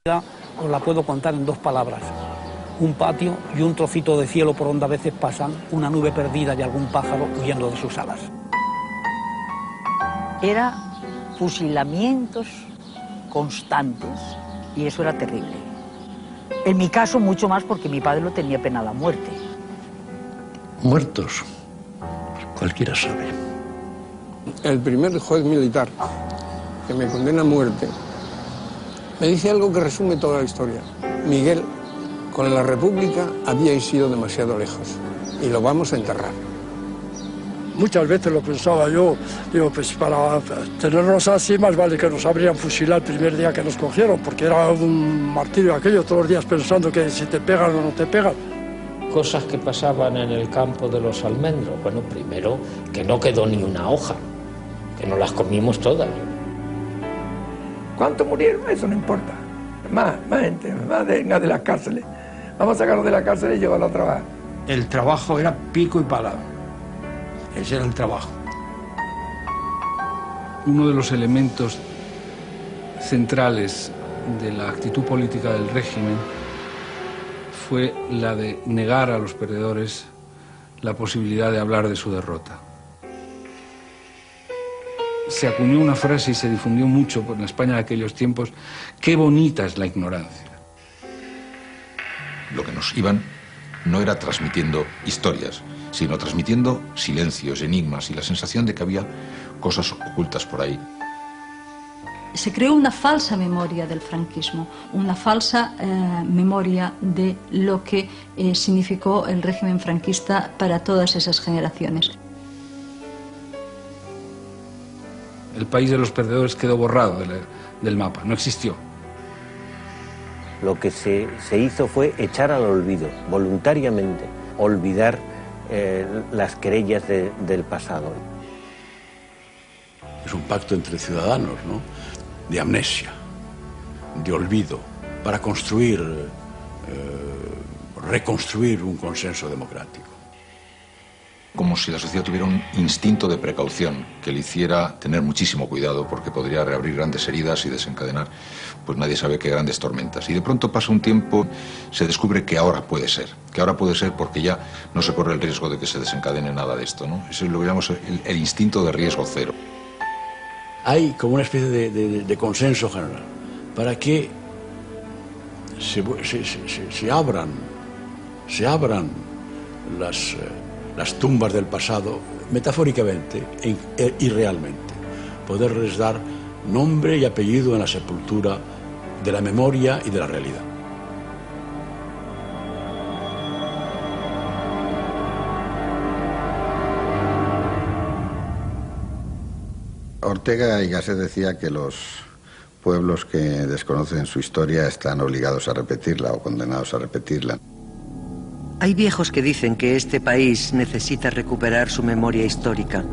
Os la puedo contar en dos palabras: un patio y un trocito de cielo por donde a veces pasan una nube perdida y algún pájaro huyendo de sus alas. Era fusilamientos constantes y eso era terrible. En mi caso mucho más porque mi padre lo tenía penado a muerte. Muertos, cualquiera sabe. El primer juez militar que me condena a muerte me dice algo que resume toda la historia. Miguel, con la República habíais ido demasiado lejos y lo vamos a enterrar. Muchas veces lo pensaba yo, digo, pues para tenernos así más vale que nos habrían fusilado el primer día que nos cogieron, porque era un martirio aquello, todos los días pensando que si te pegan o no te pegan. Cosas que pasaban en el campo de los almendros. Bueno, primero, que no quedó ni una hoja, que nos las comimos todas. ¿Cuántos murieron? Eso no importa. Más gente, más de las cárceles. Vamos a sacarlos de la cárcel y llevarlos a trabajar. El trabajo era pico y pala. Ese era el trabajo. Uno de los elementos centrales de la actitud política del régimen fue la de negar a los perdedores la posibilidad de hablar de su derrota. Se acuñó una frase y se difundió mucho en España de aquellos tiempos: qué bonita es la ignorancia. Lo que nos iban no era transmitiendo historias, sino transmitiendo silencios, enigmas y la sensación de que había cosas ocultas por ahí. Se creó una falsa memoria del franquismo, una falsa memoria de lo que significó el régimen franquista para todas esas generaciones. El país de los perdedores quedó borrado del mapa, no existió. Lo que se hizo fue echar al olvido, voluntariamente, olvidar las querellas del pasado. Es un pacto entre ciudadanos, ¿no?, de amnesia, de olvido, para reconstruir un consenso democrático. Como si la sociedad tuviera un instinto de precaución que le hiciera tener muchísimo cuidado porque podría reabrir grandes heridas y desencadenar, pues nadie sabe qué grandes tormentas. Y de pronto pasa un tiempo, se descubre que ahora puede ser porque ya no se corre el riesgo de que se desencadene nada de esto, ¿no? Eso es lo que llamamos el instinto de riesgo cero. Hay como una especie de consenso general para que se abran las tumbas del pasado, metafóricamente y realmente, poderles dar nombre y apellido en la sepultura de la memoria y de la realidad. Ortega y Gasset decía que los pueblos que desconocen su historia están obligados a repetirla o condenados a repetirla. Hay viejos que dicen que este país necesita recuperar su memoria histórica,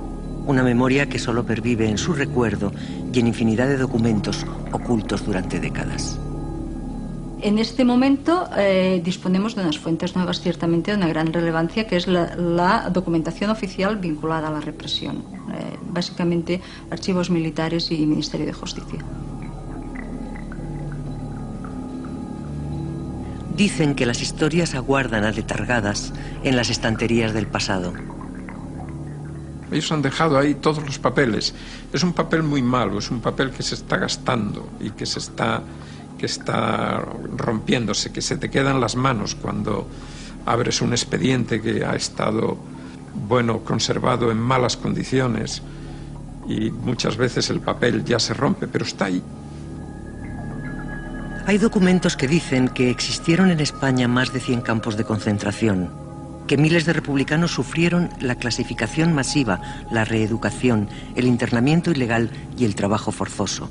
una memoria que solo pervive en su recuerdo y en infinidad de documentos ocultos durante décadas. En este momento disponemos de unas fuentes nuevas ciertamente de una gran relevancia, que es la documentación oficial vinculada a la represión, básicamente archivos militares y Ministerio de Justicia. Dicen que las historias aguardan aletargadas en las estanterías del pasado. Ellos han dejado ahí todos los papeles. Es un papel muy malo, es un papel que se está gastando y que está rompiéndose, que se te quedan las manos cuando abres un expediente que ha estado, conservado en malas condiciones, y muchas veces el papel ya se rompe, pero está ahí. Hay documentos que dicen que existieron en España más de 100 campos de concentración, que miles de republicanos sufrieron la clasificación masiva, la reeducación, el internamiento ilegal y el trabajo forzoso,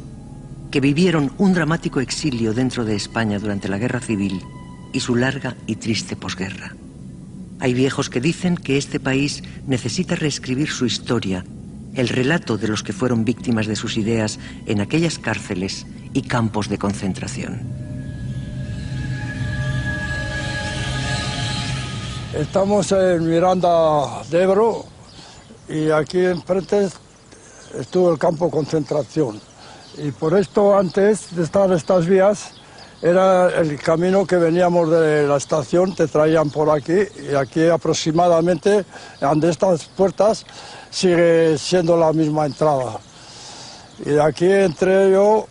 que vivieron un dramático exilio dentro de España durante la Guerra Civil y su larga y triste posguerra. Hay viejos que dicen que este país necesita reescribir su historia, el relato de los que fueron víctimas de sus ideas en aquellas cárceles y campos de concentración. Estamos en Miranda de Ebro y aquí enfrente estuvo el campo de concentración. Y por esto, antes de estar estas vías, era el camino que veníamos de la estación, te traían por aquí, y aquí aproximadamente, ante estas puertas, sigue siendo la misma entrada. Y de aquí entré yo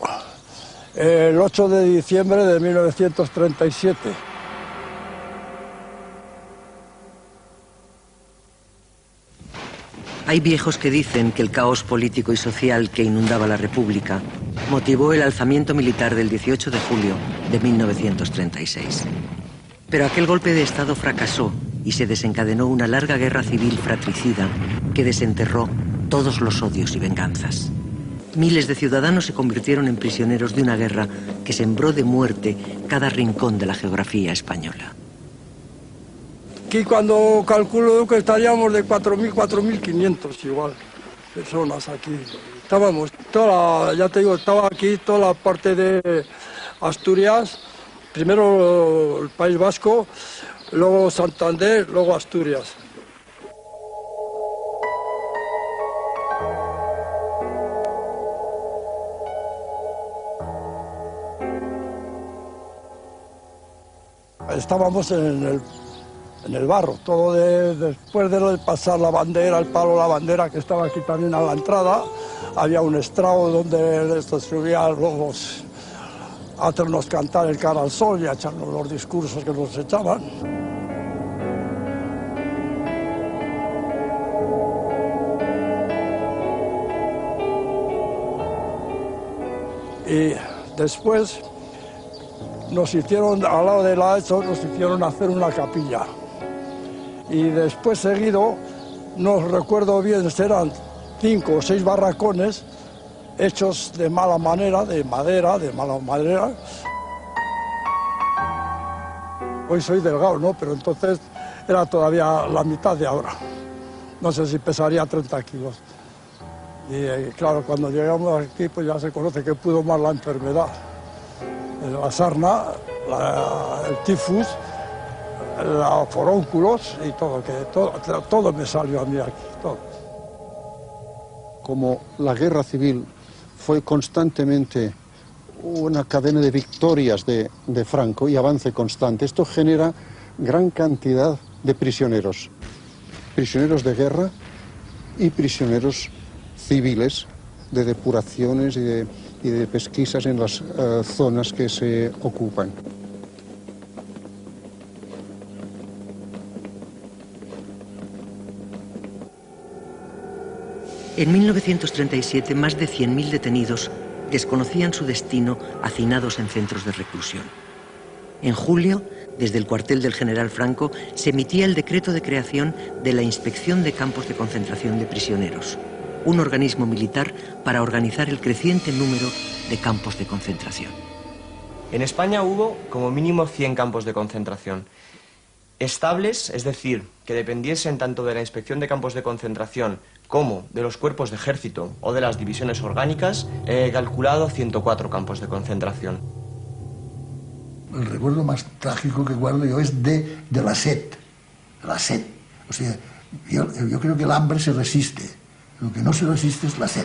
el 8 de diciembre de 1937. Hay viejos que dicen que el caos político y social que inundaba la República motivó el alzamiento militar del 18 de julio de 1936. Pero aquel golpe de Estado fracasó y se desencadenó una larga guerra civil fratricida que desenterró todos los odios y venganzas. Miles de ciudadanos se convirtieron en prisioneros de una guerra que sembró de muerte cada rincón de la geografía española. Aquí cuando calculo que estaríamos de 4.000, 4.500 igual personas aquí. Estábamos, ya te digo, estaba aquí toda la parte de Asturias, primero el País Vasco, luego Santander, luego Asturias. Estábamos en el barro, todo después de pasar la bandera, el palo la bandera que estaba aquí también a la entrada, había un estrado donde se subían los a hacernos cantar el cara al sol y a echarnos los discursos que nos echaban. Y después nos hicieron, al lado de la ESO, nos hicieron hacer una capilla. Y después seguido, no recuerdo bien, eran 5 o 6 barracones hechos de mala manera, de mala madera. Hoy soy delgado, ¿no? Pero entonces era todavía la mitad de ahora. No sé si pesaría 30 kilos. Y claro, cuando llegamos aquí, pues ya se conoce que pudo más la enfermedad. La sarna, el tifus, los forúnculos y todo me salió a mí aquí, todo. Como la guerra civil fue constantemente una cadena de victorias de Franco y avance constante, esto genera gran cantidad de prisioneros de guerra y prisioneros civiles de depuraciones y de pesquisas en las zonas que se ocupan. En 1937, más de 100.000 detenidos desconocían su destino hacinados en centros de reclusión. En julio, desde el cuartel del general Franco, se emitía el decreto de creación de la Inspección de Campos de Concentración de Prisioneros, un organismo militar para organizar el creciente número de campos de concentración. En España hubo como mínimo 100 campos de concentración. Estables, es decir, que dependiesen tanto de la Inspección de Campos de Concentración como de los cuerpos de ejército o de las divisiones orgánicas, he calculado 104 campos de concentración. El recuerdo más trágico que guardo yo es de la sed. La sed. O sea, yo creo que el hambre se resiste. Lo que no se resiste es la sed.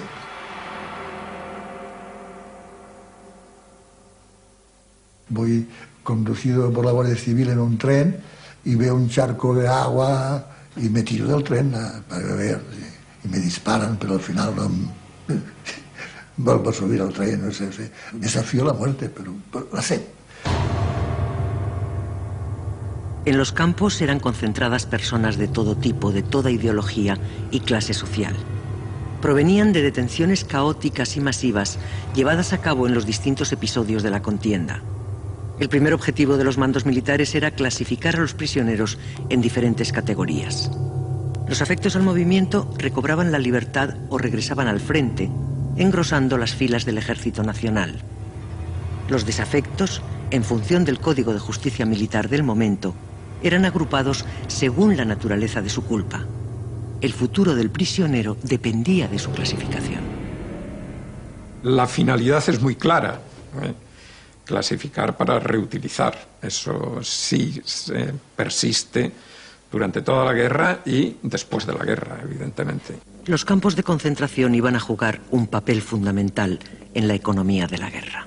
Voy conducido por la Guardia Civil en un tren y veo un charco de agua y me tiro del tren para beber. Y me disparan, pero al final no vuelvo a subir al tren. No sé, desafío la muerte, pero la sed. En los campos eran concentradas personas de todo tipo, de toda ideología y clase social. Provenían de detenciones caóticas y masivas llevadas a cabo en los distintos episodios de la contienda. El primer objetivo de los mandos militares era clasificar a los prisioneros en diferentes categorías. Los afectos al movimiento recobraban la libertad o regresaban al frente, engrosando las filas del Ejército Nacional. Los desafectos, en función del Código de Justicia Militar del momento, eran agrupados según la naturaleza de su culpa. El futuro del prisionero dependía de su clasificación. La finalidad es muy clara. Clasificar para reutilizar. Eso sí persiste durante toda la guerra y después de la guerra, evidentemente. Los campos de concentración iban a jugar un papel fundamental en la economía de la guerra.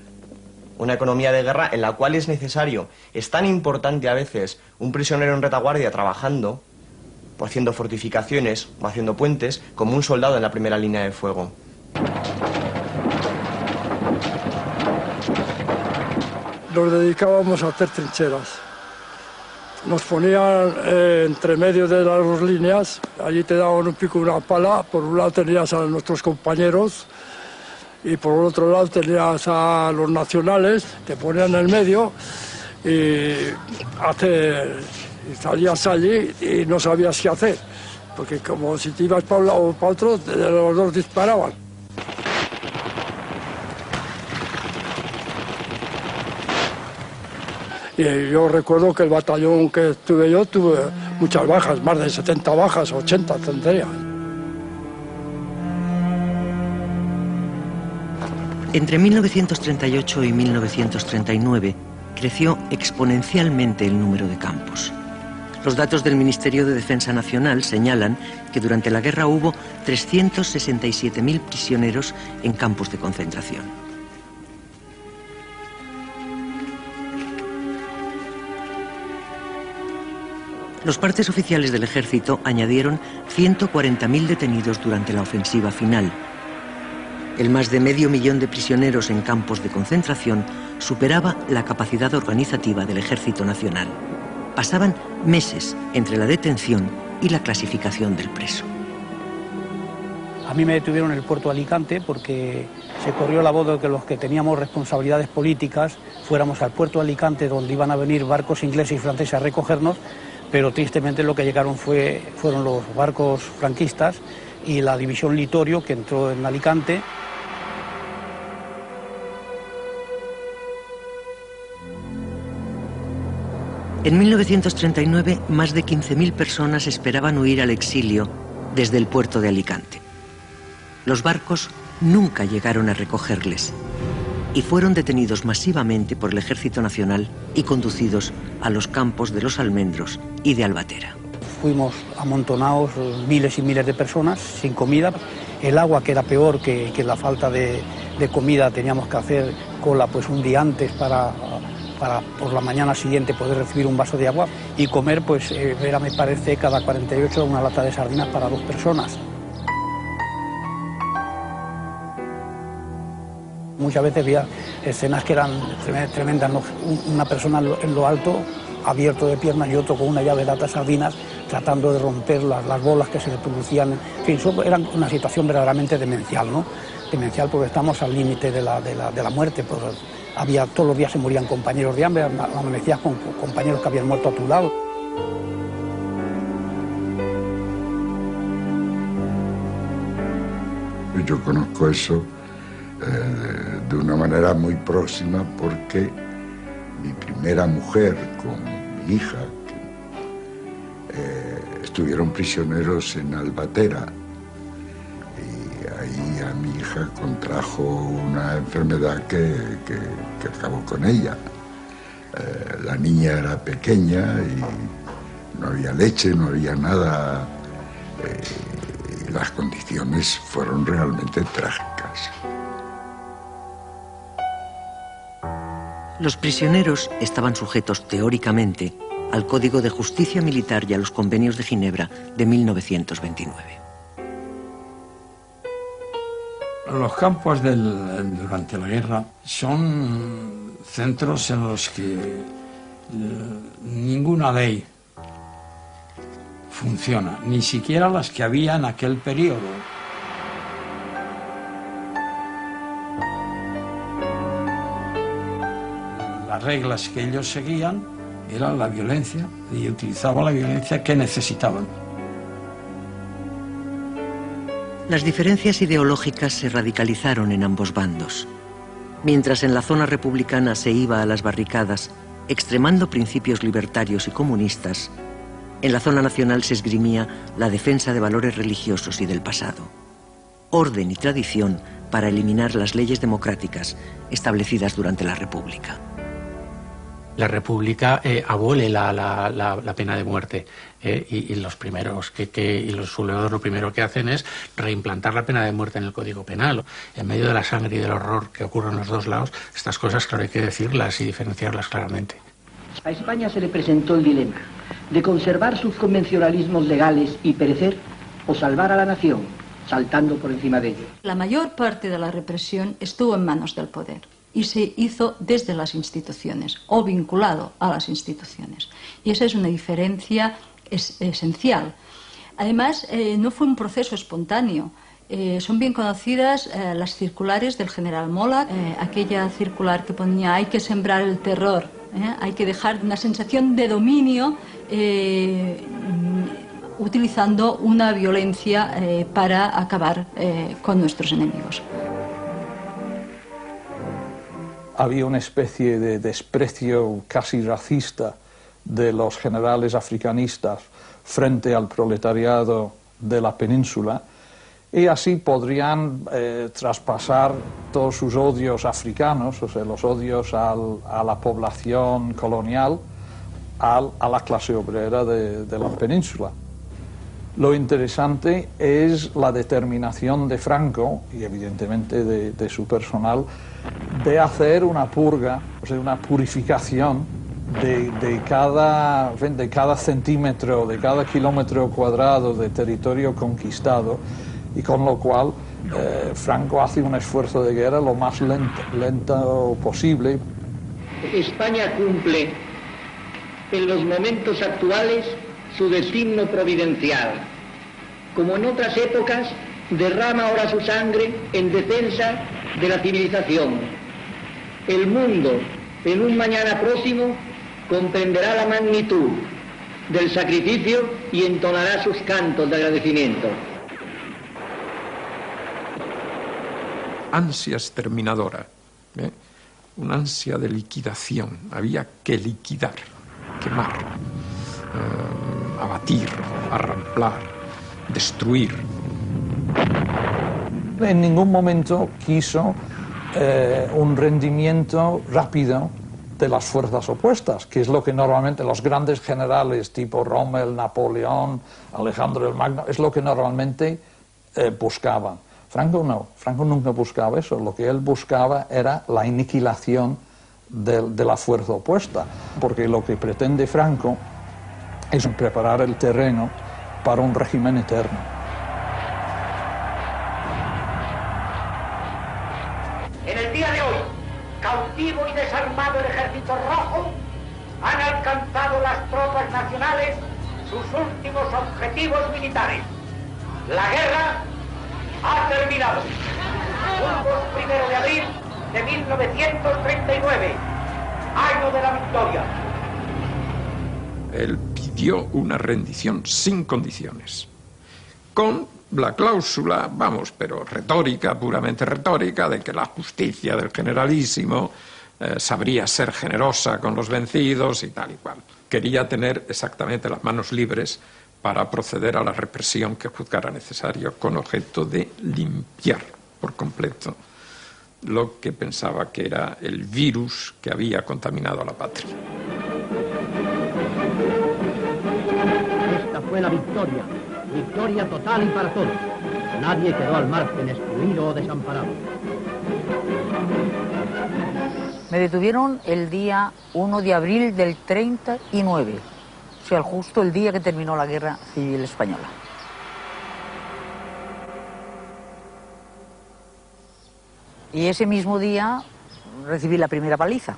una economía de guerra en la cual es necesario, es tan importante a veces un prisionero en retaguardia trabajando, o haciendo fortificaciones o haciendo puentes, como un soldado en la primera línea de fuego. Nos dedicábamos a hacer trincheras. Nos ponían entre medio de las dos líneas, allí te daban un pico y una pala, por un lado tenías a nuestros compañeros y por otro lado tenías a los nacionales, te ponían en el medio y salías allí y no sabías qué hacer, porque como si te ibas para un lado o para otro, los dos disparaban. Y yo recuerdo que el batallón que estuve yo tuve muchas bajas, más de 70 bajas, 80 tendría. Entre 1938 y 1939 creció exponencialmente el número de campos. Los datos del Ministerio de Defensa Nacional señalan que durante la guerra hubo 367.000 prisioneros en campos de concentración. Los partes oficiales del ejército añadieron 140.000 detenidos durante la ofensiva final. El más de 500.000 de prisioneros en campos de concentración superaba la capacidad organizativa del Ejército Nacional. Pasaban meses entre la detención y la clasificación del preso. A mí me detuvieron en el puerto de Alicante porque se corrió la voz de que los que teníamos responsabilidades políticas fuéramos al puerto de Alicante, donde iban a venir barcos ingleses y franceses a recogernos, pero tristemente lo que llegaron fueron los barcos franquistas y la división Litorio, que entró en Alicante. En 1939, más de 15.000 personas esperaban huir al exilio desde el puerto de Alicante. Los barcos nunca llegaron a recogerles y fueron detenidos masivamente por el Ejército Nacional y conducidos a los campos de Los Almendros y de Albatera. Fuimos amontonados miles y miles de personas sin comida. El agua, que era peor que la falta de comida, teníamos que hacer cola pues un día antes para por la mañana siguiente poder recibir un vaso de agua y comer, pues era, me parece, cada 48 una lata de sardinas para 2 personas. Muchas veces había escenas que eran tremendas, ¿no? Una persona en lo alto, abierto de piernas, y otro con una llave de latas sardinas, tratando de romper las bolas que se le producían. En fin, eso era una situación verdaderamente demencial, ¿no? Demencial porque estamos al límite de la muerte. Pues, todos los días se morían compañeros de hambre, amanecías con compañeros que habían muerto a tu lado. Yo conozco eso de una manera muy próxima porque mi primera mujer con mi hija estuvieron prisioneros en Albatera y ahí a mi hija contrajo una enfermedad que acabó con ella. La niña era pequeña y no había leche, no había nada. Las condiciones fueron realmente trágicas. Los prisioneros estaban sujetos teóricamente al Código de Justicia Militar y a los Convenios de Ginebra de 1929. Los campos durante la guerra son centros en los que ninguna ley funciona, ni siquiera las que había en aquel periodo. Las reglas que ellos seguían eran la violencia y utilizaban la violencia que necesitaban. Las diferencias ideológicas se radicalizaron en ambos bandos. Mientras en la zona republicana se iba a las barricadas, extremando principios libertarios y comunistas, en la zona nacional se esgrimía la defensa de valores religiosos y del pasado. Orden y tradición para eliminar las leyes democráticas establecidas durante la República. la República abole la pena de muerte. Y los primeros y los sublevados lo primero que hacen es reimplantar la pena de muerte en el Código Penal. En medio de la sangre y del horror que ocurre en los dos lados, estas cosas, claro, hay que decirlas y diferenciarlas claramente. A España se le presentó el dilema de conservar sus convencionalismos legales y perecer, o salvar a la nación, saltando por encima de ellos. La mayor parte de la represión estuvo en manos del poder y se hizo desde las instituciones o vinculado a las instituciones. Y esa es una diferencia esencial. Además, no fue un proceso espontáneo. Son bien conocidas las circulares del general Mola, aquella circular que ponía hay que sembrar el terror, hay que dejar una sensación de dominio utilizando una violencia para acabar con nuestros enemigos. Había una especie de desprecio casi racista de los generales africanistas frente al proletariado de la península, y así podrían traspasar todos sus odios africanos, o sea, los odios a la población colonial, a la clase obrera de la península. Lo interesante es la determinación de Franco, y evidentemente de su personal, de hacer una purga, o sea, una purificación de cada centímetro, de cada kilómetro cuadrado de territorio conquistado, y con lo cual Franco hace un esfuerzo de guerra lo más lento posible. España cumple en los momentos actuales su destino providencial. Como en otras épocas, derrama ahora su sangre en defensa de la civilización. El mundo, en un mañana próximo, comprenderá la magnitud del sacrificio y entonará sus cantos de agradecimiento. Ansia exterminadora, una ansia de liquidación. Había que liquidar, quemar, abatir, arramplar, destruir. En ningún momento quiso un rendimiento rápido de las fuerzas opuestas, que es lo que normalmente los grandes generales tipo Rommel, Napoleón, Alejandro el Magno, es lo que normalmente buscaban. Franco no, Franco nunca buscaba eso, lo que él buscaba era la aniquilación de la fuerza opuesta, porque lo que pretende Franco es preparar el terreno para un régimen eterno. En el día de hoy, cautivo y desarmado el ejército rojo, han alcanzado las tropas nacionales sus últimos objetivos militares. La guerra ha terminado. Fue 1 de abril de 1939, año de la victoria. Él pidió una rendición sin condiciones, con la cláusula, pero retórica, puramente retórica, de que la justicia del generalísimo sabría ser generosa con los vencidos y tal y cual. Quería tener exactamente las manos libres para proceder a la represión que juzgara necesario, con objeto de limpiar por completo lo que pensaba que era el virus que había contaminado a la patria. Esta fue la victoria, victoria total y para todos. Nadie quedó al margen, excluido o desamparado. Me detuvieron el día 1 de abril del 39. O sea, justo el día que terminó la Guerra Civil Española. Y ese mismo día recibí la primera paliza.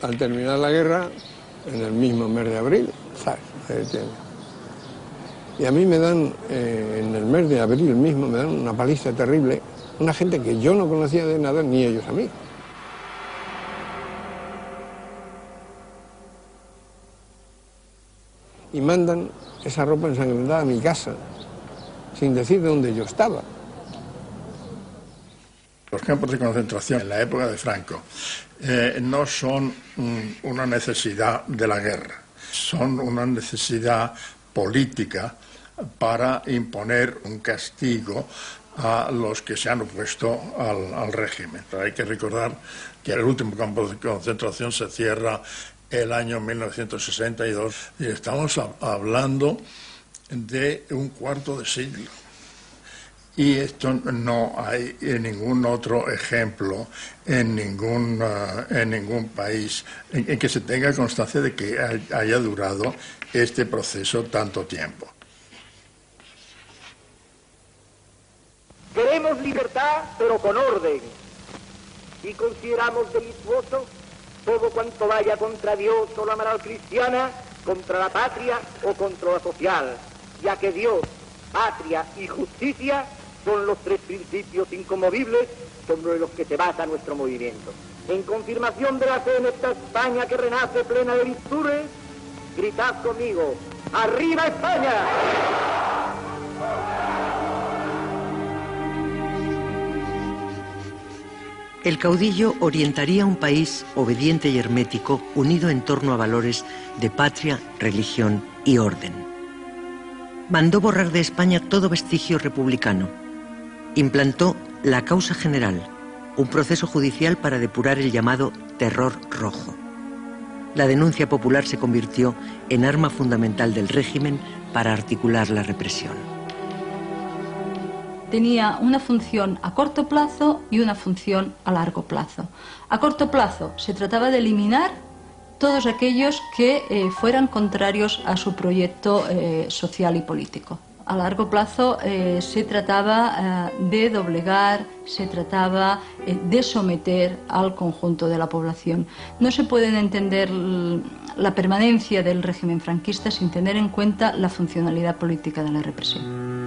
Al terminar la guerra, en el mismo mes de abril, ¿sabes? Y a mí me dan, en el mes de abril mismo, me dan una paliza terrible, una gente que yo no conocía de nada, ni ellos a mí. Y mandan esa ropa ensangrentada a mi casa, sin decir de dónde yo estaba. Los campos de concentración en la época de Franco no son una necesidad de la guerra, son una necesidad política para imponer un castigo a los que se han opuesto al régimen. Pero hay que recordar que el último campo de concentración se cierra el año 1962 y estamos hablando de un cuarto de siglo. Y esto no hay ningún otro ejemplo en ningún país en que se tenga constancia de que haya durado este proceso tanto tiempo. Queremos libertad, pero con orden. Y consideramos delictuoso todo cuanto vaya contra Dios o la moral cristiana, contra la patria o contra la social, ya que Dios, patria y justicia son los tres principios inconmovibles sobre los que se basa nuestro movimiento. En confirmación de la fe en esta España que renace plena de virtudes, gritad conmigo: ¡Arriba España! El caudillo orientaría un país obediente y hermético, unido en torno a valores de patria, religión y orden. Mandó borrar de España todo vestigio republicano. Implantó la causa general, un proceso judicial para depurar el llamado terror rojo. La denuncia popular se convirtió en arma fundamental del régimen para articular la represión. Tenía una función a corto plazo y una función a largo plazo. A corto plazo se trataba de eliminar todos aquellos que fueran contrarios a su proyecto social y político. A largo plazo se trataba de doblegar, se trataba de someter al conjunto de la población. No se puede entender la permanencia del régimen franquista sin tener en cuenta la funcionalidad política de la represión.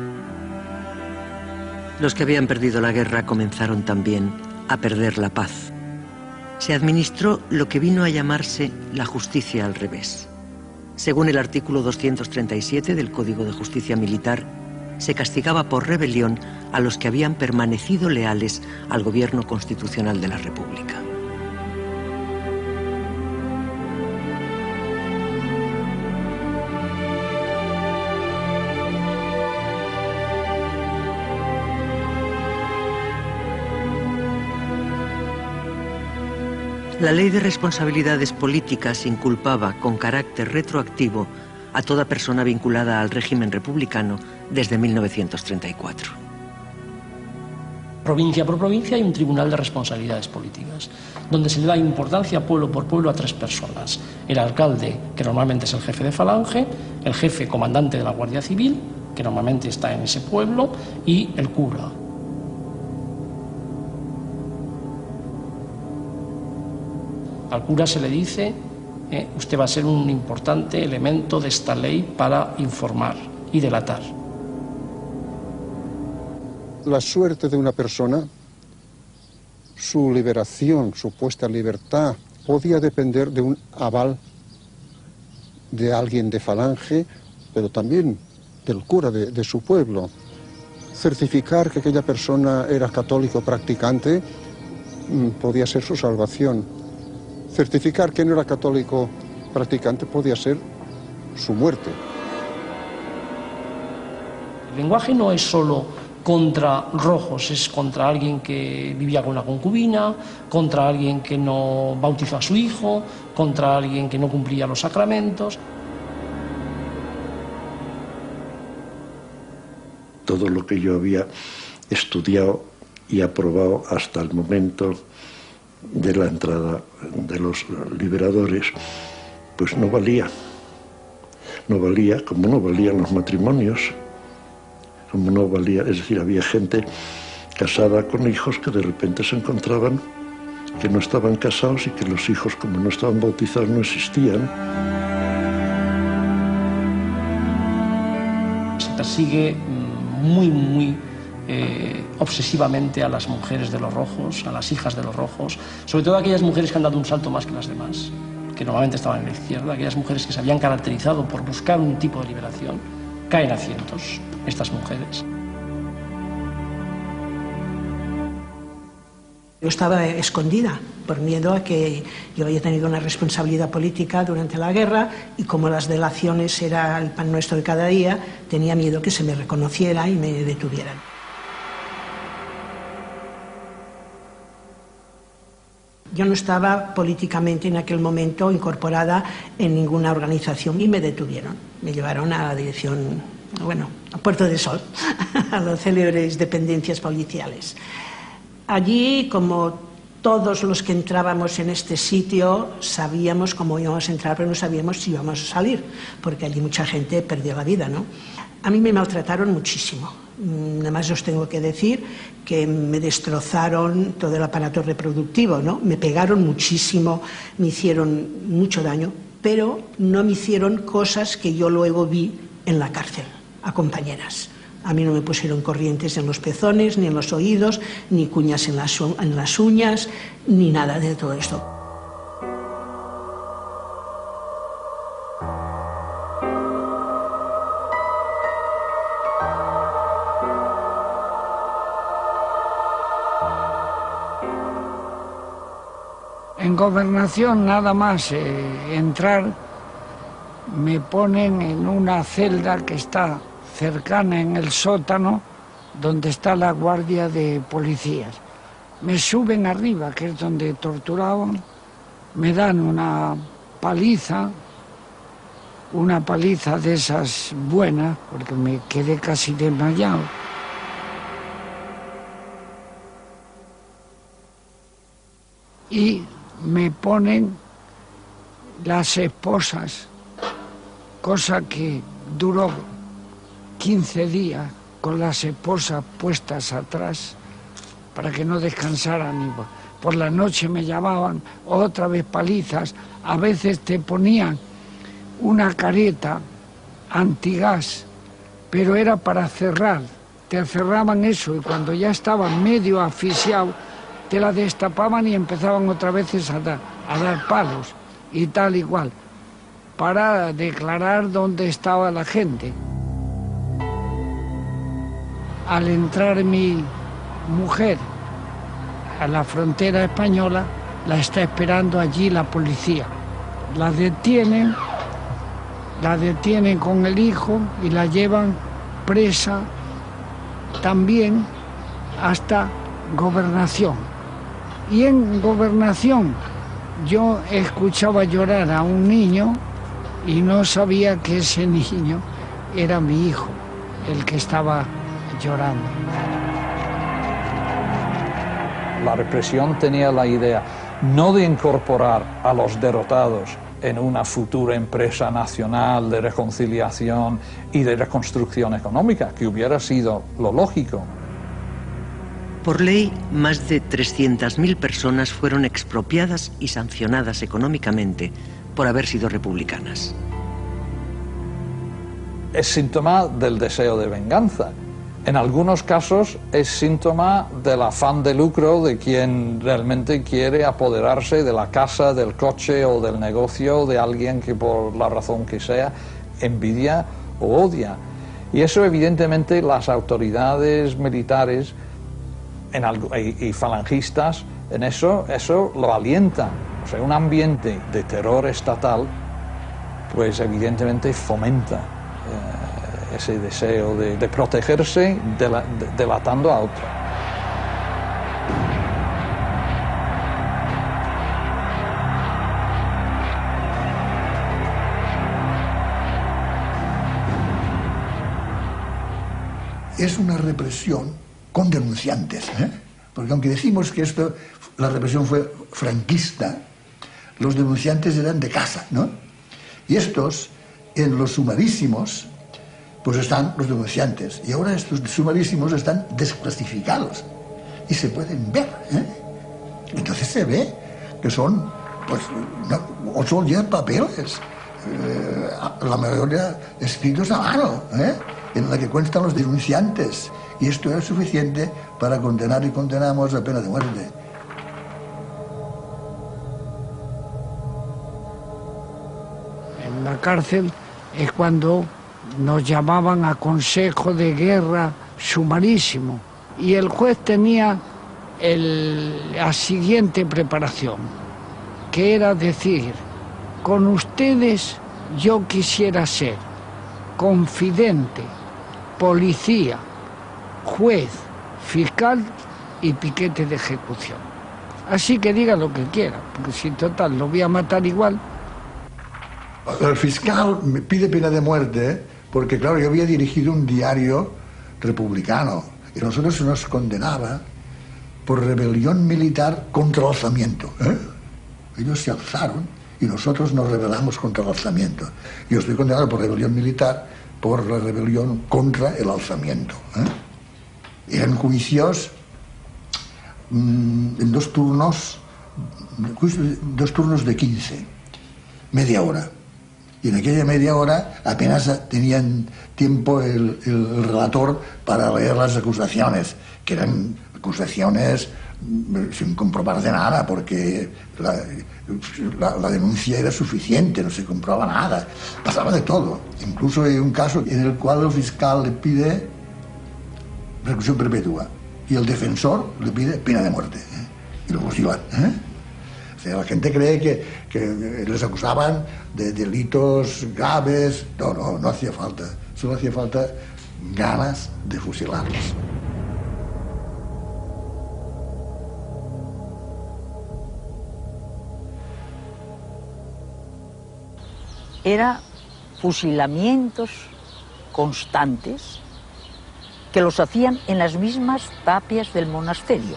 Los que habían perdido la guerra comenzaron también a perder la paz. Se administró lo que vino a llamarse la justicia al revés. Según el artículo 237 del Código de Justicia Militar, se castigaba por rebelión a los que habían permanecido leales al gobierno constitucional de la República. La Ley de Responsabilidades Políticas inculpaba con carácter retroactivo a toda persona vinculada al régimen republicano desde 1934. Provincia por provincia hay un tribunal de responsabilidades políticas, donde se le da importancia pueblo por pueblo a tres personas: el alcalde, que normalmente es el jefe de falange, el jefe comandante de la Guardia Civil, que normalmente está en ese pueblo, y el cura. Al cura se le dice, usted va a ser un importante elemento de esta ley para informar y delatar. La suerte de una persona, su liberación, su puesta en libertad, podía depender de un aval de alguien de falange, pero también del cura de su pueblo. Certificar que aquella persona era católico practicante podía ser su salvación. Certificar que no era católico practicante podía ser su muerte. El lenguaje no es solo contra rojos, es contra alguien que vivía con una concubina, contra alguien que no bautizó a su hijo, contra alguien que no cumplía los sacramentos. Todo lo que yo había estudiado y aprobado hasta el momento de la entrada de los liberadores, pues no valía. No valía, como no valían los matrimonios, como no valía, es decir, había gente casada con hijos que de repente se encontraban que no estaban casados y que los hijos, como no estaban bautizados, no existían. Se persigue muy obsesivamente a las mujeres de los rojos, a las hijas de los rojos, sobre todo aquellas mujeres que han dado un salto más que las demás, que normalmente estaban en la izquierda, aquellas mujeres que se habían caracterizado por buscar un tipo de liberación. Caen a cientos estas mujeres. Yo estaba escondida por miedo a que yo había tenido una responsabilidad política durante la guerra y como las delaciones era el pan nuestro de cada día, tenía miedo que se me reconociera y me detuvieran. Yo no estaba políticamente en aquel momento incorporada en ninguna organización y me detuvieron. Me llevaron a la dirección, bueno, a Puerto del Sol, a las célebres dependencias policiales. Allí, como todos los que entrábamos en este sitio, sabíamos cómo íbamos a entrar, pero no sabíamos si íbamos a salir, porque allí mucha gente perdió la vida, ¿no? A mí me maltrataron muchísimo. Nada más os tengo que decir que me destrozaron todo el aparato reproductivo, ¿no? Me pegaron muchísimo, me hicieron mucho daño, pero no me hicieron cosas que yo luego vi en la cárcel a compañeras. A mí no me pusieron corrientes en los pezones, ni en los oídos, ni cuñas en las uñas, ni nada de todo esto. En Gobernación, nada más entrar, me ponen en una celda que está cercana en el sótano, donde está la guardia de policías. Me suben arriba, que es donde torturaban, me dan una paliza de esas buenas, porque me quedé casi desmayado. Y me ponen las esposas, cosa que duró 15 días con las esposas puestas atrás para que no descansaran. Por la noche me llamaban, otra vez palizas, a veces te ponían una careta antigás, pero era para cerrar, te cerraban eso y cuando ya estaba medio asfixiado te la destapaban y empezaban otra vez a dar palos y tal igual, para declarar dónde estaba la gente. Al entrar mi mujer a la frontera española, la está esperando allí la policía. La detienen con el hijo y la llevan presa también hasta Gobernación. Y en Gobernación yo escuchaba llorar a un niño y no sabía que ese niño era mi hijo, el que estaba llorando. La represión tenía la idea no de incorporar a los derrotados en una futura empresa nacional de reconciliación y de reconstrucción económica, que hubiera sido lo lógico. Por ley, más de 300.000 personas fueron expropiadas y sancionadas económicamente por haber sido republicanas. Es síntoma del deseo de venganza. En algunos casos es síntoma del afán de lucro de quien realmente quiere apoderarse de la casa, del coche o del negocio de alguien que por la razón que sea envidia o odia. Y eso evidentemente las autoridades militares y falangistas en eso lo alientan. O sea, un ambiente de terror estatal pues evidentemente fomenta ese deseo de protegerse delatando a otro. Es una represión con denunciantes, porque aunque decimos que la represión fue franquista, los denunciantes eran de casa, ¿no? Y estos, en los sumarísimos, pues están los denunciantes, y ahora estos sumarísimos están desclasificados y se pueden ver, Entonces se ve que son, pues, 8 o 10 papeles, la mayoría escritos a mano, en la que cuentan los denunciantes, y esto es suficiente para condenar y condenamos a pena de muerte. En la cárcel es cuando nos llamaban a consejo de guerra sumarísimo y el juez tenía la siguiente preparación, que era decir: con ustedes yo quisiera ser confidente, policía, juez, fiscal y piquete de ejecución. Así que diga lo que quiera, porque si total lo voy a matar igual. El fiscal me pide pena de muerte porque, claro, yo había dirigido un diario republicano y nosotros se nos condenaba por rebelión militar contra el alzamiento. Ellos se alzaron y nosotros nos rebelamos contra el alzamiento. Yo estoy condenado por rebelión militar por la rebelión contra el alzamiento. Eran juicios en dos turnos de 15, media hora. Y en aquella media hora apenas tenían tiempo el relator para leer las acusaciones, que eran acusaciones sin comprobar de nada, porque la denuncia era suficiente, no se comprobaba nada. Pasaba de todo. Incluso hay un caso en el cual el fiscal le pide reclusión perpetua y el defensor le pide pena de muerte. Y lo fusilan. O sea, la gente cree que les acusaban de delitos graves. No hacía falta. Solo hacía falta ganas de fusilarlos. Era fusilamientos constantes que los hacían en las mismas tapias del monasterio.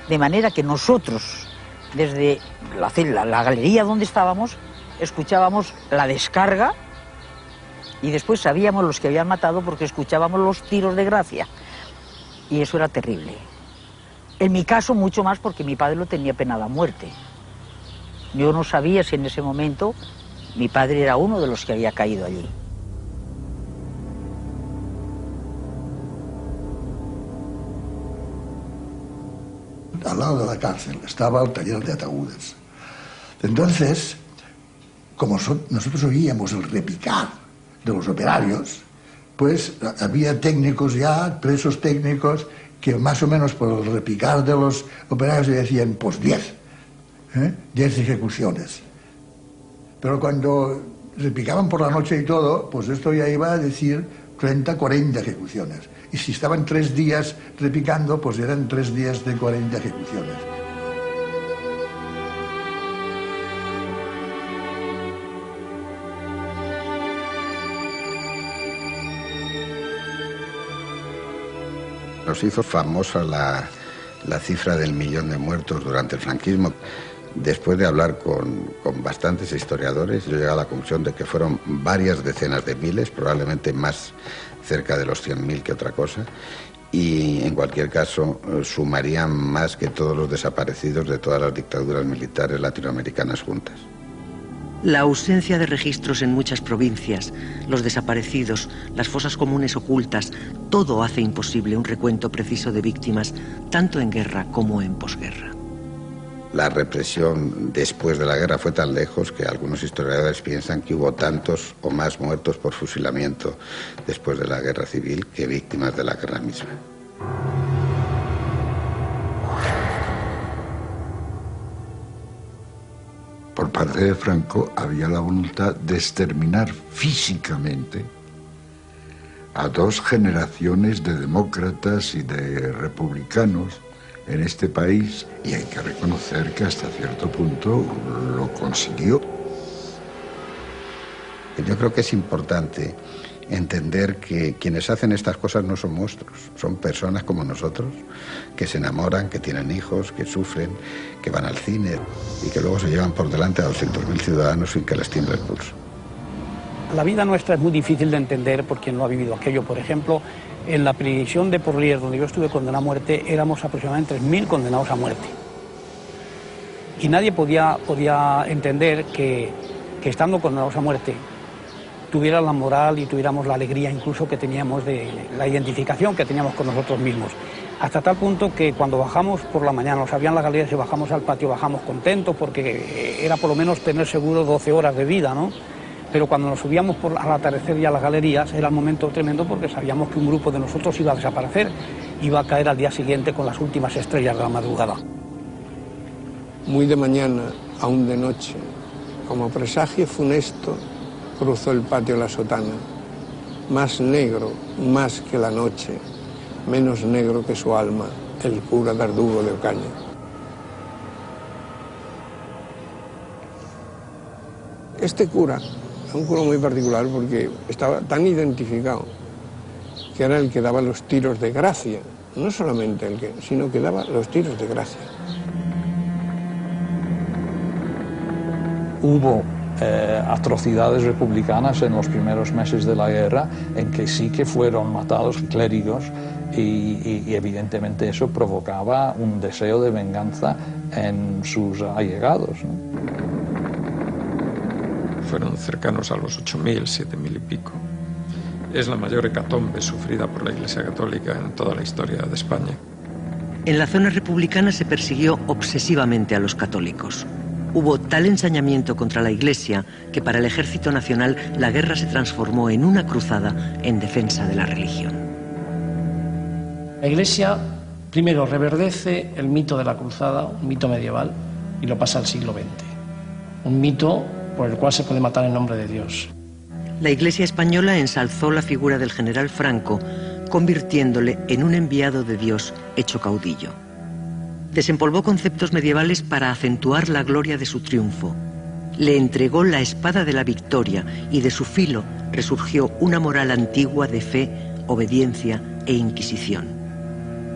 De manera que nosotros, desde la galería donde estábamos, escuchábamos la descarga y después sabíamos los que habían matado porque escuchábamos los tiros de gracia. Y eso era terrible. En mi caso, mucho más porque mi padre lo tenía penado a muerte. Yo no sabía si en ese momento mi padre era uno de los que había caído allí. Al lado de la cárcel estaba el taller de ataúdes. Entonces, como nosotros oíamos el repicar de los operarios, pues había técnicos ya, presos técnicos, que más o menos por el repicar de los operarios le decían, pues 10 ejecuciones. Pero cuando repicaban por la noche y todo, pues esto ya iba a decir 30, 40 ejecuciones. Y si estaban 3 días repicando, pues eran 3 días de 40 ejecuciones. Nos hizo famosa la cifra del 1.000.000 de muertos durante el franquismo. Después de hablar con bastantes historiadores, yo llegué a la conclusión de que fueron varias decenas de miles, probablemente más cerca de los 100.000 que otra cosa, y en cualquier caso sumarían más que todos los desaparecidos de todas las dictaduras militares latinoamericanas juntas. La ausencia de registros en muchas provincias, los desaparecidos, las fosas comunes ocultas, todo hace imposible un recuento preciso de víctimas, tanto en guerra como en posguerra. La represión después de la guerra fue tan lejos que algunos historiadores piensan que hubo tantos o más muertos por fusilamiento después de la guerra civil que víctimas de la guerra misma. Por parte de Franco había la voluntad de exterminar físicamente a 2 generaciones de demócratas y de republicanos en este país, y hay que reconocer que hasta cierto punto lo consiguió. Yo creo que es importante entender que quienes hacen estas cosas no son monstruos, son personas como nosotros, que se enamoran, que tienen hijos, que sufren, que van al cine y que luego se llevan por delante a 200.000 ciudadanos sin que les tiemble el pulso. La vida nuestra es muy difícil de entender por quien no ha vivido aquello. Por ejemplo, en la prisión de Porlier, donde yo estuve condenado a muerte, éramos aproximadamente 3.000 condenados a muerte. Y nadie podía entender que estando condenados a muerte tuviera la moral y tuviéramos la alegría incluso que teníamos de la identificación que teníamos con nosotros mismos. Hasta tal punto que cuando bajamos por la mañana, nos abrían las galerías y bajamos al patio, bajamos contentos porque era por lo menos tener seguro 12 horas de vida, ¿no? Pero cuando nos subíamos al atardecer ya a las galerías era el momento tremendo porque sabíamos que un grupo de nosotros iba a desaparecer, iba a caer al día siguiente con las últimas estrellas de la madrugada. Muy de mañana, aún de noche, como presagio funesto, cruzó el patio la sotana, más negro, más que la noche, menos negro que su alma, el cura Verdugo de Ocaña. Este cura, un cura muy particular porque estaba tan identificado que era el que daba los tiros de gracia, no solamente el que, sino que daba los tiros de gracia. Hubo atrocidades republicanas en los primeros meses de la guerra en que sí que fueron matados clérigos y evidentemente eso provocaba un deseo de venganza en sus allegados, ¿no? Fueron cercanos a los 8.000, 7.000 y pico. Es la mayor hecatombe sufrida por la Iglesia Católica en toda la historia de España. En la zona republicana se persiguió obsesivamente a los católicos. Hubo tal ensañamiento contra la Iglesia que para el Ejército Nacional la guerra se transformó en una cruzada en defensa de la religión. La Iglesia primero reverdece el mito de la cruzada, un mito medieval, y lo pasa al siglo XX. Un mito por el cual se puede matar en nombre de Dios. La Iglesia española ensalzó la figura del general Franco, convirtiéndole en un enviado de Dios hecho caudillo. Desempolvó conceptos medievales para acentuar la gloria de su triunfo. Le entregó la espada de la victoria y de su filo resurgió una moral antigua de fe, obediencia e inquisición.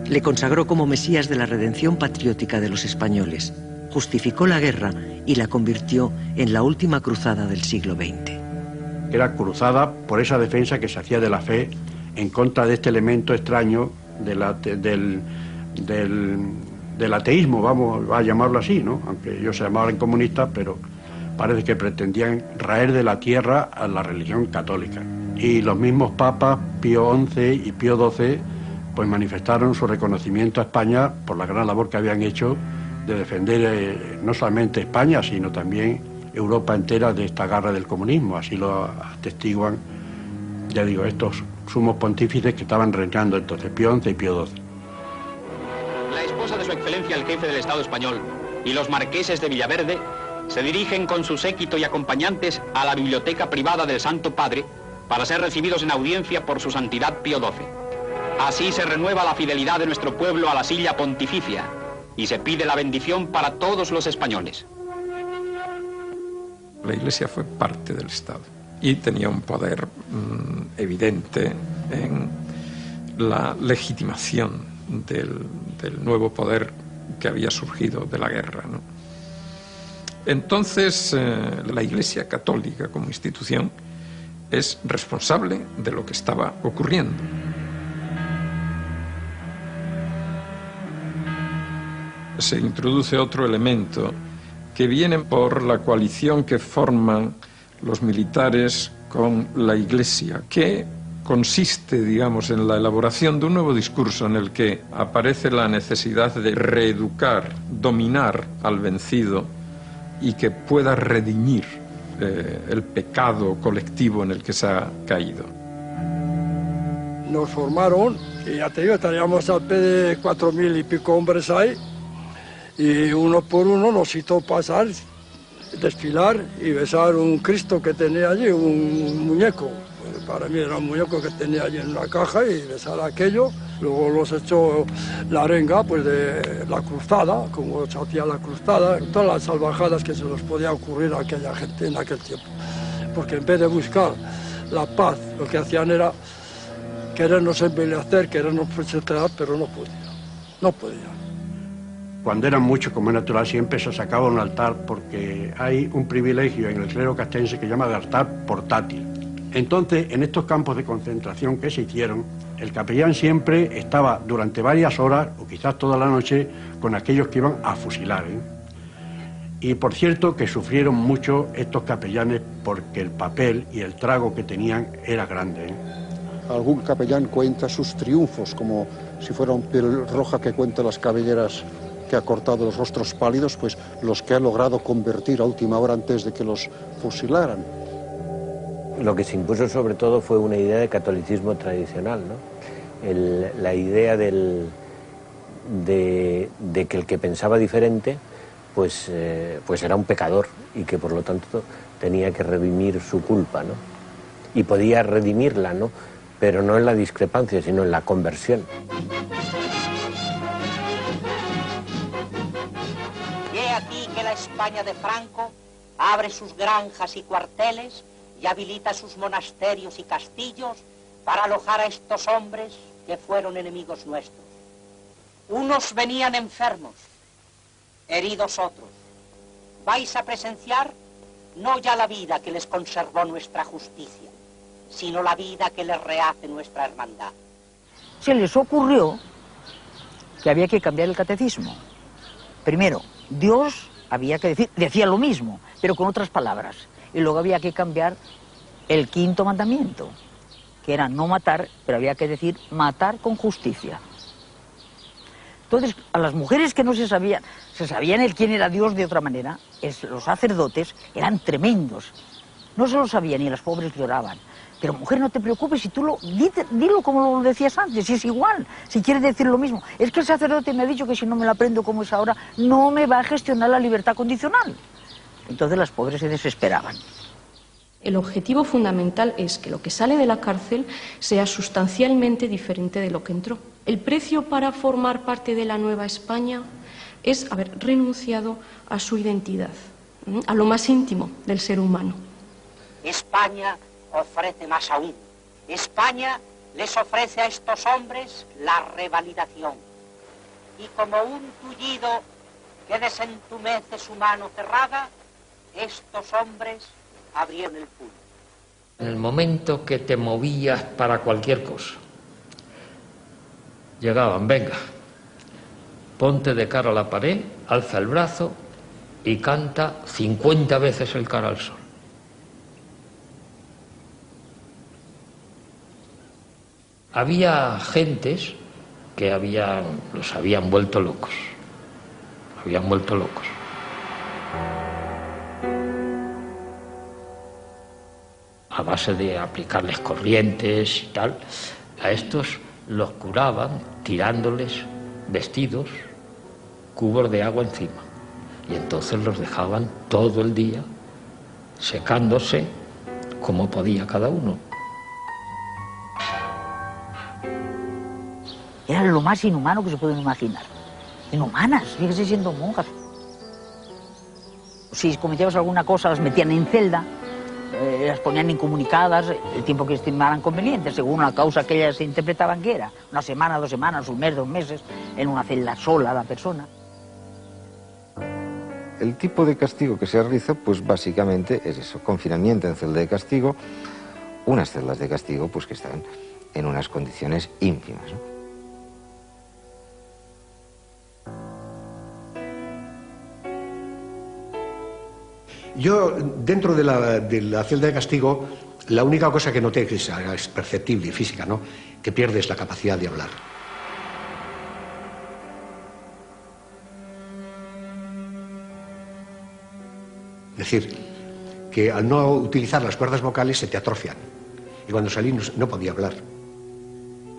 Le consagró como Mesías de la redención patriótica de los españoles. Justificó la guerra y la convirtió en la última cruzada del siglo XX. Era cruzada por esa defensa que se hacía de la fe en contra de este elemento extraño del ateísmo, vamos a llamarlo así, ¿no? Aunque ellos se llamaban comunistas, pero parece que pretendían raer de la tierra a la religión católica. Y los mismos papas, Pío XI y Pío XII, pues manifestaron su reconocimiento a España por la gran labor que habían hecho de defender no solamente España, sino también Europa entera de esta garra del comunismo. Así lo atestiguan, ya digo, estos sumos pontífices que estaban reinando entonces, Pío XI y Pío XII. La esposa de su excelencia el jefe del Estado español y los marqueses de Villaverde se dirigen con su séquito y acompañantes a la biblioteca privada del Santo Padre para ser recibidos en audiencia por su santidad Pío XII. Así se renueva la fidelidad de nuestro pueblo a la silla pontificia y se pide la bendición para todos los españoles. La Iglesia fue parte del Estado y tenía un poder evidente en la legitimación del nuevo poder que había surgido de la guerra, ¿no? Entonces, la Iglesia Católica como institución es responsable de lo que estaba ocurriendo. Se introduce otro elemento que viene por la coalición que forman los militares con la Iglesia, que consiste, digamos, en la elaboración de un nuevo discurso en el que aparece la necesidad de reeducar, dominar al vencido y que pueda redimir el pecado colectivo en el que se ha caído. Nos formaron y ya te digo, estaríamos al pie de 4.000 y pico hombres ahí y uno por uno nos hizo pasar, desfilar y besar un Cristo que tenía allí, un muñeco. Para mí era un muñeco que tenía allí en una caja y besar aquello. Luego los echó la arenga pues de la cruzada, como se hacía la cruzada, todas las salvajadas que se les podía ocurrir a aquella gente en aquel tiempo. Porque en vez de buscar la paz, lo que hacían era querernos embelecer, querernos presentar, pero no podían. Cuando eran muchos, como es natural, siempre se sacaba un altar porque hay un privilegio en el clero castrense que se llama de altar portátil. Entonces, en estos campos de concentración que se hicieron, el capellán siempre estaba durante varias horas, o quizás toda la noche, con aquellos que iban a fusilar, ¿eh? Y por cierto que sufrieron mucho estos capellanes porque el papel y el trago que tenían era grande, ¿eh? Algún capellán cuenta sus triunfos, como si fuera un piel roja que cuenta las cabelleras que ha cortado los rostros pálidos, pues los que ha logrado convertir a última hora antes de que los fusilaran. Lo que se impuso sobre todo fue una idea de catolicismo tradicional, ¿no? La idea de que el que pensaba diferente pues era un pecador y que por lo tanto tenía que redimir su culpa, ¿no? Y podía redimirla, ¿no? Pero no en la discrepancia, sino en la conversión. Y he aquí que la España de Franco abre sus granjas y cuarteles y habilita sus monasterios y castillos para alojar a estos hombres que fueron enemigos nuestros. Unos venían enfermos, heridos otros. Vais a presenciar no ya la vida que les conservó nuestra justicia, sino la vida que les rehace nuestra hermandad. Se les ocurrió que había que cambiar el catecismo. Primero, Dios había que decir, decía lo mismo, pero con otras palabras. Y luego había que cambiar el quinto mandamiento, que era no matar, pero había que decir matar con justicia. Entonces, a las mujeres que no se sabían quién era Dios de otra manera, los sacerdotes eran tremendos. No se lo sabían y las pobres lloraban. Pero mujer, no te preocupes, si tú dilo como lo decías antes, si es igual, si quieres decir lo mismo. Es que el sacerdote me ha dicho que si no me lo aprendo como es ahora, no me va a gestionar la libertad condicional. Entonces las pobres se desesperaban. El objetivo fundamental es que lo que sale de la cárcel sea sustancialmente diferente de lo que entró. El precio para formar parte de la Nueva España es haber renunciado a su identidad, a lo más íntimo del ser humano. España ofrece más aún. España les ofrece a estos hombres la revalidación. Y como un tullido que desentumece su mano cerrada, estos hombres abrieron el puño. En el momento que te movías para cualquier cosa, llegaban, venga, ponte de cara a la pared, alza el brazo y canta 50 veces el cara al sol. Había gentes que los habían vuelto locos. A base de aplicarles corrientes y tal, a estos los curaban tirándoles vestidos, cubos de agua encima. Y entonces los dejaban todo el día secándose como podía cada uno. Eran lo más inhumano que se pueden imaginar. Inhumanas, fíjese siendo monjas. Si cometíamos alguna cosa, las metían en celda, las ponían incomunicadas el tiempo que estimaran conveniente, según la causa que ellas interpretaban que era. Una semana, 2 semanas, un mes, 2 meses, en una celda sola la persona. El tipo de castigo que se realiza, pues básicamente es eso, confinamiento en celda de castigo, unas celdas de castigo pues que están en unas condiciones ínfimas, ¿no? Yo, dentro de la celda de castigo, la única cosa que noté, que es perceptible y física, ¿no?, que pierdes la capacidad de hablar. Es decir, que al no utilizar las cuerdas vocales se te atrofian. Y cuando salí no podía hablar.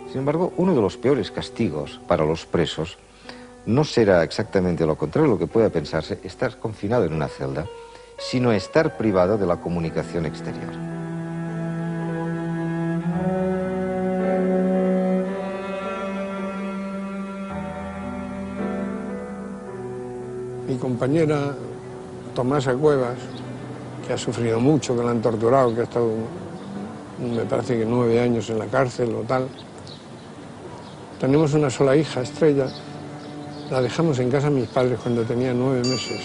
Sin embargo, uno de los peores castigos para los presos no será exactamente lo contrario, lo que pueda pensarse, estar confinado en una celda, sino estar privado de la comunicación exterior. Mi compañera Tomasa Cuevas, que ha sufrido mucho, que la han torturado, que ha estado, me parece que 9 años en la cárcel o tal. Tenemos una sola hija, Estrella, la dejamos en casa de mis padres cuando tenía 9 meses.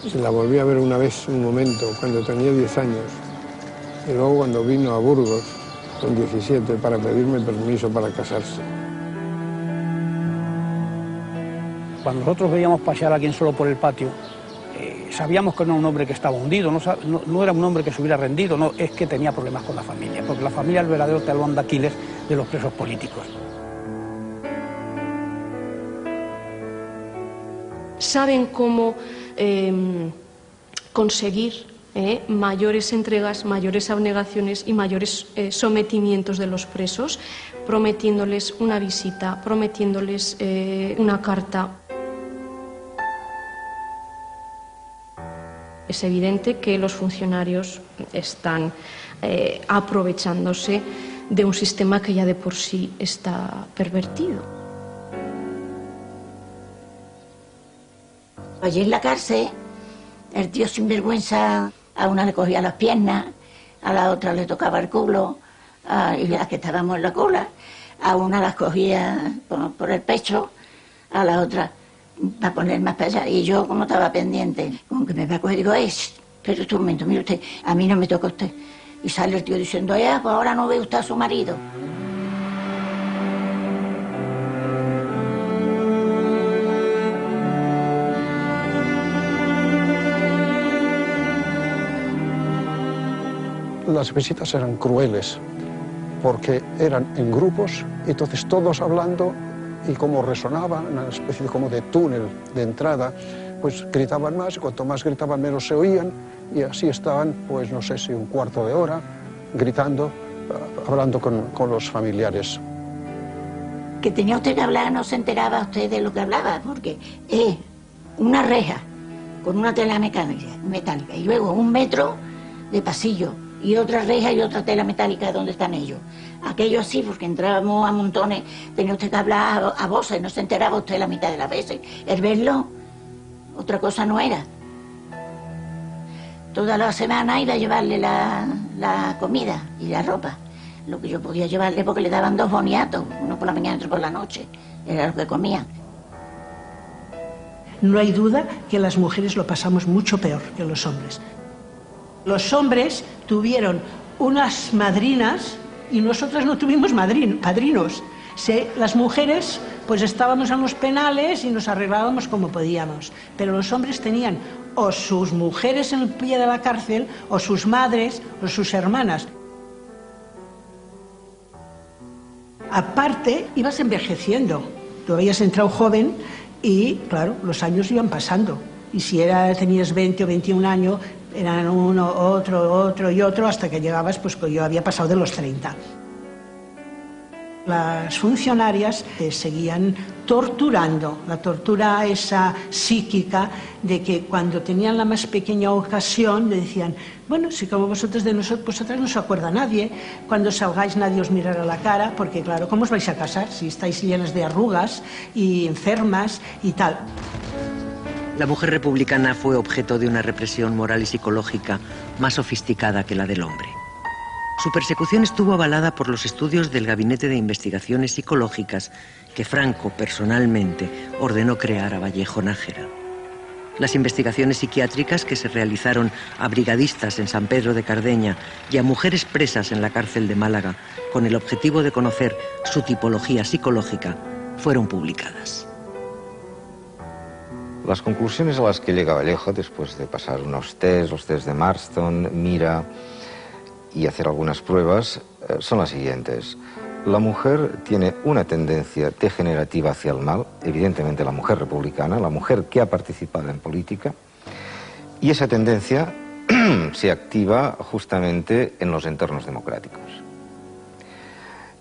Y la volví a ver una vez, un momento, cuando tenía 10 años. Y luego cuando vino a Burgos, con 17, para pedirme permiso para casarse. Cuando nosotros veíamos pasear a alguien solo por el patio, sabíamos que no era un hombre que estaba hundido, no era un hombre que se hubiera rendido, no, es que tenía problemas con la familia, porque la familia es el verdadero talón de Aquiles de los presos políticos. Saben cómo conseguir mayores entregas, mayores abnegaciones y mayores sometimientos de los presos, prometiéndoles una visita, prometiéndoles una carta. Es evidente que los funcionarios están aprovechándose de un sistema que ya de por sí está pervertido. Allí en la cárcel El tío sinvergüenza, a una le cogía las piernas, a la otra le tocaba el culo, y las que estábamos en la cola, a una las cogía por el pecho, a la otra para poner más para allá. Y yo, como estaba pendiente, con que me va a coger, digo, pero un momento, mire usted, a mí no me toca usted. Y sale el tío diciendo, pues ahora no ve usted a su marido. Las visitas eran crueles, porque eran en grupos, entonces todos hablando, y como resonaba, una especie como de túnel de entrada, pues gritaban más, y cuanto más gritaban menos se oían, y así estaban, pues no sé si un cuarto de hora, gritando, hablando con los familiares. Que tenía usted que hablar, no se enteraba usted de lo que hablaba, porque una reja con una tela metálica, y luego 1 metro de pasillo, y otra reja y otra tela metálica donde están ellos. Aquello así, porque entrábamos a montones, tenía usted que hablar a voces, no se enteraba usted la mitad de las veces. El verlo, otra cosa no era. Toda la semana iba a llevarle la comida y la ropa. Lo que yo podía llevarle porque le daban 2 boniatos, uno por la mañana y otro por la noche. Era lo que comía. No hay duda que las mujeres lo pasamos mucho peor que los hombres. Los hombres tuvieron unas madrinas y nosotras no tuvimos padrinos. Las mujeres pues estábamos en los penales y nos arreglábamos como podíamos, pero los hombres tenían o sus mujeres en el pie de la cárcel, o sus madres, o sus hermanas. Aparte, ibas envejeciendo. Tú habías entrado joven y, claro, los años iban pasando. Y si tenías 20 o 21 años, eran uno, otro y otro, hasta que llegabas, pues yo había pasado de los 30. Las funcionarias seguían torturando, la tortura esa psíquica de que cuando tenían la más pequeña ocasión le decían, bueno, si como vosotras no se acuerda nadie, cuando salgáis nadie os mirará la cara, porque claro, ¿cómo os vais a casar si estáis llenas de arrugas y enfermas y tal? La mujer republicana fue objeto de una represión moral y psicológica más sofisticada que la del hombre. Su persecución estuvo avalada por los estudios del Gabinete de Investigaciones Psicológicas que Franco personalmente ordenó crear a Vallejo Nájera. Las investigaciones psiquiátricas que se realizaron a brigadistas en San Pedro de Cardeña y a mujeres presas en la cárcel de Málaga con el objetivo de conocer su tipología psicológica fueron publicadas. Las conclusiones a las que llega Vallejo, después de pasar los test de Marston, Mira y hacer algunas pruebas, son las siguientes. La mujer tiene una tendencia degenerativa hacia el mal, evidentemente la mujer republicana, la mujer que ha participado en política, y esa tendencia se activa justamente en los entornos democráticos.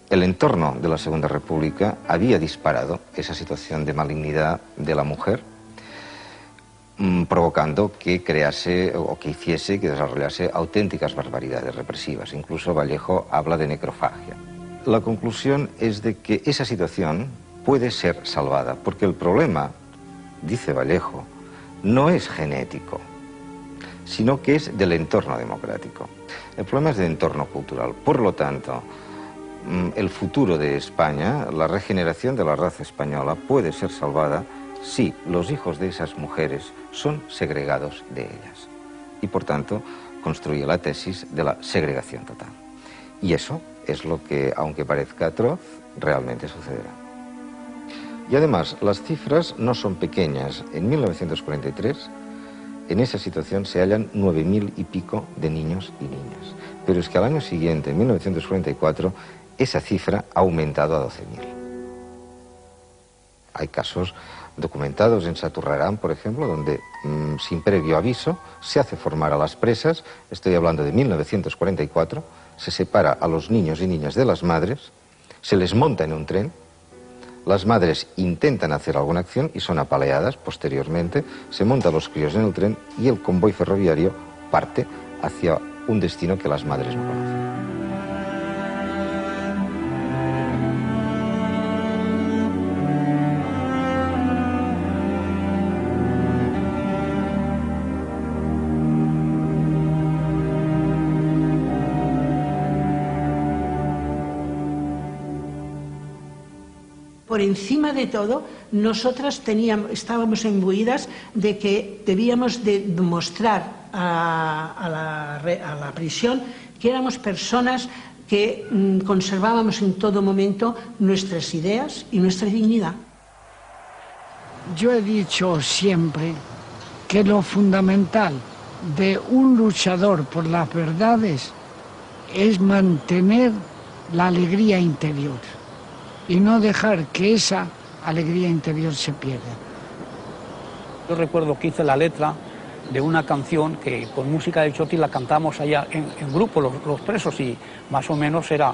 El entorno de la Segunda República había disparado esa situación de malignidad de la mujer, provocando que crease o que hiciese, que desarrollase auténticas barbaridades represivas. Incluso Vallejo habla de necrofagia. La conclusión es de que esa situación puede ser salvada, porque el problema, dice Vallejo, no es genético, sino que es del entorno democrático. El problema es del entorno cultural. Por lo tanto, el futuro de España, la regeneración de la raza española, puede ser salvada si los hijos de esas mujeres son segregados de ellas. Y por tanto, construye la tesis de la segregación total. Y eso es lo que, aunque parezca atroz, realmente sucederá. Y además, las cifras no son pequeñas. En 1943, en esa situación se hallan 9.000 y pico de niños y niñas. Pero es que al año siguiente, en 1944, esa cifra ha aumentado a 12.000. Hay casos documentados en Saturrarán, por ejemplo, donde sin previo aviso se hace formar a las presas, estoy hablando de 1944, se separa a los niños y niñas de las madres, se les monta en un tren, las madres intentan hacer alguna acción y son apaleadas posteriormente, se montan los críos en el tren y el convoy ferroviario parte hacia un destino que las madres no conocen. Por encima de todo, nosotras estábamos imbuidas de que debíamos de demostrar a la prisión que éramos personas que conservábamos en todo momento nuestras ideas y nuestra dignidad. Yo he dicho siempre que lo fundamental de un luchador por las verdades es mantener la alegría interior y no dejar que esa alegría interior se pierda. Yo recuerdo que hice la letra de una canción que con música de Choti la cantamos allá en grupo los presos, y más o menos era: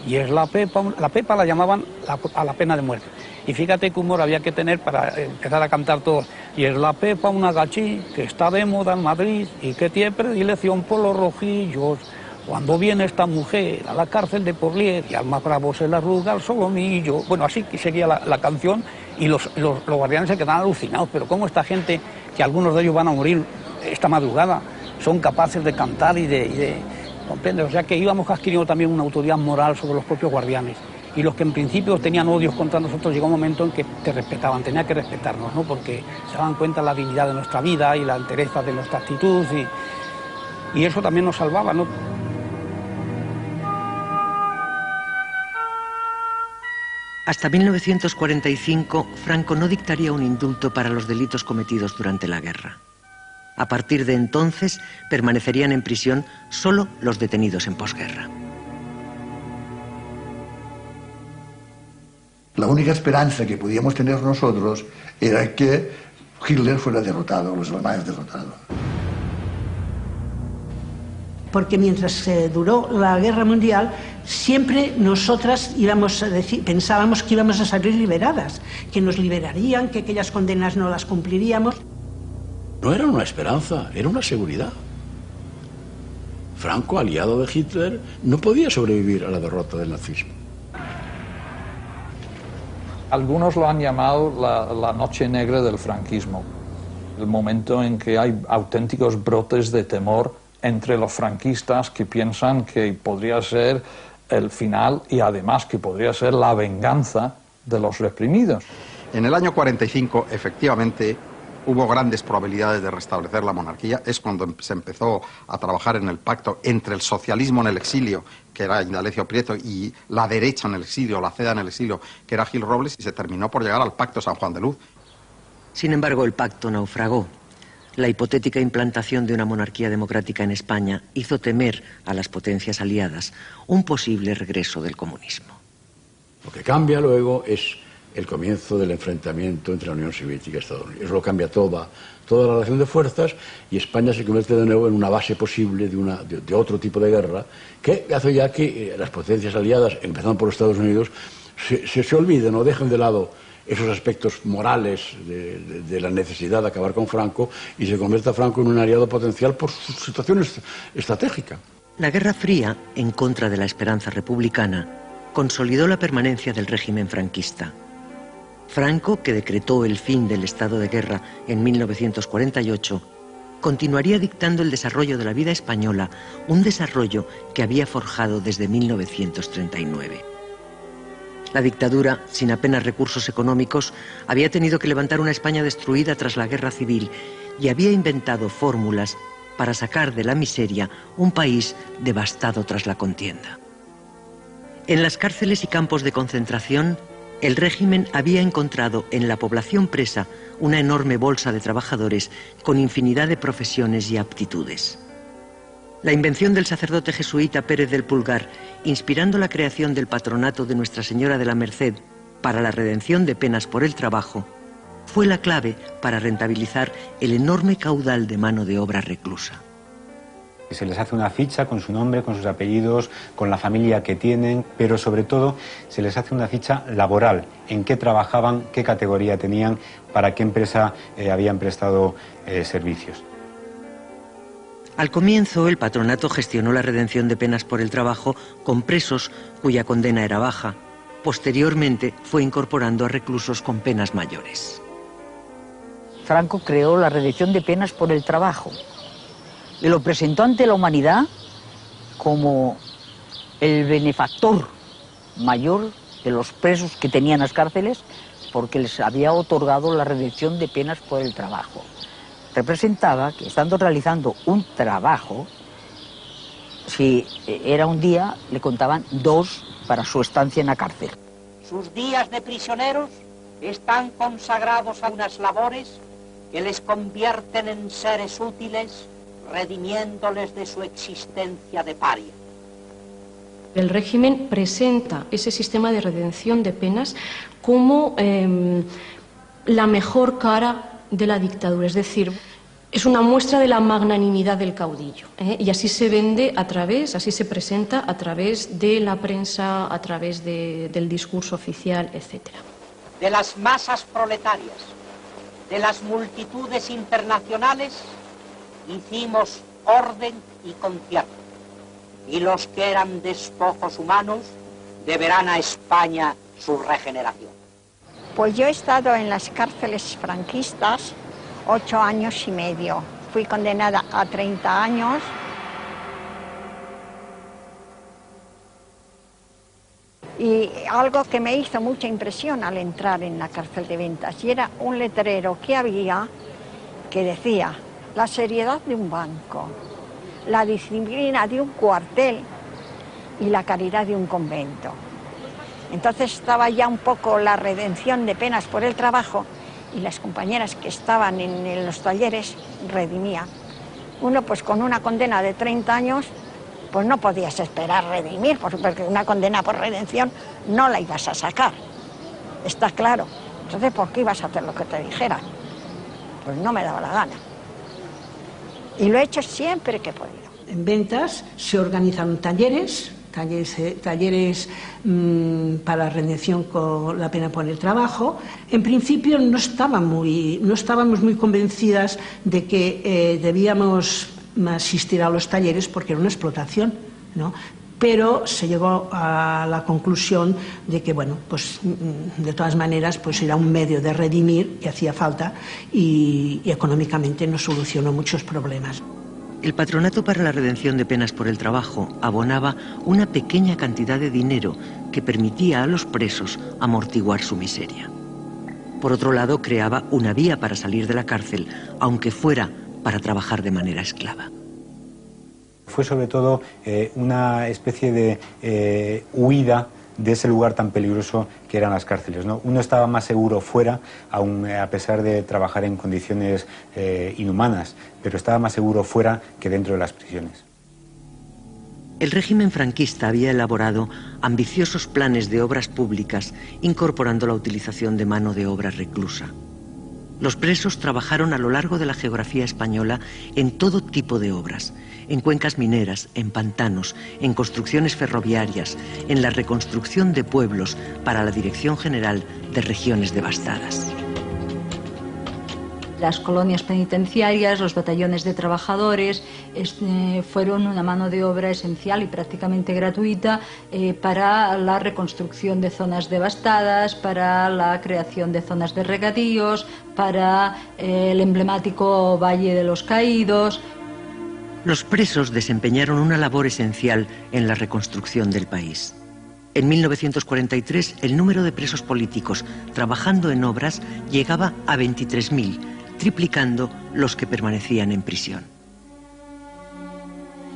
y es la Pepa la llamaban a la pena de muerte. Y fíjate qué humor había que tener para empezar a cantar todos: y es la Pepa una gachí que está de moda en Madrid y que tiene predilección por los rojillos. Cuando viene esta mujer a la cárcel de Porlier y al más bravo se le arruga el solomillo. Bueno, así que seguía la canción, y los guardianes se quedaban alucinados. Pero cómo esta gente, que algunos de ellos van a morir esta madrugada, son capaces de cantar y de ¿comprendes? O sea que íbamos adquiriendo también una autoridad moral sobre los propios guardianes. Y los que en principio tenían odios contra nosotros, llegó un momento en que te respetaban, tenía que respetarnos, ¿no? Porque se daban cuenta de la dignidad de nuestra vida y la entereza de nuestra actitud, y eso también nos salvaba, ¿no? Hasta 1945, Franco no dictaría un indulto para los delitos cometidos durante la guerra. A partir de entonces, permanecerían en prisión solo los detenidos en posguerra. La única esperanza que podíamos tener nosotros era que Hitler fuera derrotado, los alemanes derrotados. Porque mientras duró la guerra mundial, siempre nosotras pensábamos que íbamos a salir liberadas, que nos liberarían, que aquellas condenas no las cumpliríamos. No era una esperanza, era una seguridad. Franco, aliado de Hitler, no podía sobrevivir a la derrota del nazismo. Algunos lo han llamado la noche negra del franquismo, el momento en que hay auténticos brotes de temor entre los franquistas, que piensan que podría ser el final y además que podría ser la venganza de los reprimidos. En el año 45, efectivamente, hubo grandes probabilidades de restablecer la monarquía. Es cuando se empezó a trabajar en el pacto entre el socialismo en el exilio, que era Indalecio Prieto, y la derecha en el exilio, la CEDA en el exilio, que era Gil Robles, y se terminó por llegar al pacto San Juan de Luz. Sin embargo, el pacto naufragó. La hipotética implantación de una monarquía democrática en España hizo temer a las potencias aliadas un posible regreso del comunismo. Lo que cambia luego es el comienzo del enfrentamiento entre la Unión Soviética y Estados Unidos. Eso lo cambia toda la relación de fuerzas, y España se convierte de nuevo en una base posible de otro tipo de guerra, que hace ya que las potencias aliadas, empezando por Estados Unidos, se olviden o dejen de lado esos aspectos morales de la necesidad de acabar con Franco, y se convierta Franco en un aliado potencial por su situación estratégica. La Guerra Fría, en contra de la esperanza republicana, consolidó la permanencia del régimen franquista. Franco, que decretó el fin del estado de guerra en 1948, continuaría dictando el desarrollo de la vida española, un desarrollo que había forjado desde 1939. La dictadura, sin apenas recursos económicos, había tenido que levantar una España destruida tras la guerra civil y había inventado fórmulas para sacar de la miseria un país devastado tras la contienda. En las cárceles y campos de concentración, el régimen había encontrado en la población presa una enorme bolsa de trabajadores con infinidad de profesiones y aptitudes. La invención del sacerdote jesuita Pérez del Pulgar, inspirando la creación del patronato de Nuestra Señora de la Merced para la redención de penas por el trabajo, fue la clave para rentabilizar el enorme caudal de mano de obra reclusa. Se les hace una ficha con su nombre, con sus apellidos, con la familia que tienen, pero sobre todo se les hace una ficha laboral, en qué trabajaban, qué categoría tenían, para qué empresa habían prestado servicios. Al comienzo, el patronato gestionó la redención de penas por el trabajo con presos cuya condena era baja. Posteriormente, fue incorporando a reclusos con penas mayores. Franco creó la redención de penas por el trabajo y lo presentó ante la humanidad como el benefactor mayor de los presos que tenían las cárceles porque les había otorgado la redención de penas por el trabajo. Representaba que estando realizando un trabajo, si era un día, le contaban 2 para su estancia en la cárcel. Sus días de prisioneros están consagrados a unas labores que les convierten en seres útiles, redimiéndoles de su existencia de paria. El régimen presenta ese sistema de redención de penas como la mejor cara de la dictadura, es decir, es una muestra de la magnanimidad del caudillo, y así se vende así se presenta a través de la prensa, a través del discurso oficial, etc. De las masas proletarias, de las multitudes internacionales, hicimos orden y concierto. Y los que eran despojos humanos deberán a España su regeneración. Pues yo he estado en las cárceles franquistas 8 años y medio. Fui condenada a 30 años. Y algo que me hizo mucha impresión al entrar en la cárcel de Ventas, y era un letrero que había que decía: la seriedad de un banco, la disciplina de un cuartel y la caridad de un convento. Entonces estaba ya un poco la redención de penas por el trabajo, y las compañeras que estaban en los talleres redimían. Uno pues con una condena de 30 años pues no podías esperar redimir, porque una condena por redención no la ibas a sacar, está claro. Entonces, ¿por qué ibas a hacer lo que te dijeran? Pues no me daba la gana. Y lo he hecho siempre que he podido. En Ventas se organizaron talleres para redención con la pena por el trabajo. En principio no estábamos muy convencidas de que debíamos asistir a los talleres porque era una explotación, ¿no? Pero se llegó a la conclusión de que, bueno, pues de todas maneras pues era un medio de redimir que hacía falta, y económicamente nos solucionó muchos problemas. El Patronato para la Redención de Penas por el Trabajo abonaba una pequeña cantidad de dinero que permitía a los presos amortiguar su miseria. Por otro lado, creaba una vía para salir de la cárcel, aunque fuera para trabajar de manera esclava. Fue sobre todo una especie de huida de ese lugar tan peligroso que eran las cárceles, ¿no? Uno estaba más seguro fuera, aun a pesar de trabajar en condiciones inhumanas, pero estaba más seguro fuera que dentro de las prisiones. El régimen franquista había elaborado ambiciosos planes de obras públicas, incorporando la utilización de mano de obra reclusa. Los presos trabajaron a lo largo de la geografía española en todo tipo de obras, en cuencas mineras, en pantanos, en construcciones ferroviarias, en la reconstrucción de pueblos para la Dirección General de Regiones Devastadas. Las colonias penitenciarias, los batallones de trabajadores fueron una mano de obra esencial y prácticamente gratuita para la reconstrucción de zonas devastadas, para la creación de zonas de regadíos, para el emblemático Valle de los Caídos. Los presos desempeñaron una labor esencial en la reconstrucción del país. En 1943, el número de presos políticos trabajando en obras llegaba a 23.000, triplicando los que permanecían en prisión.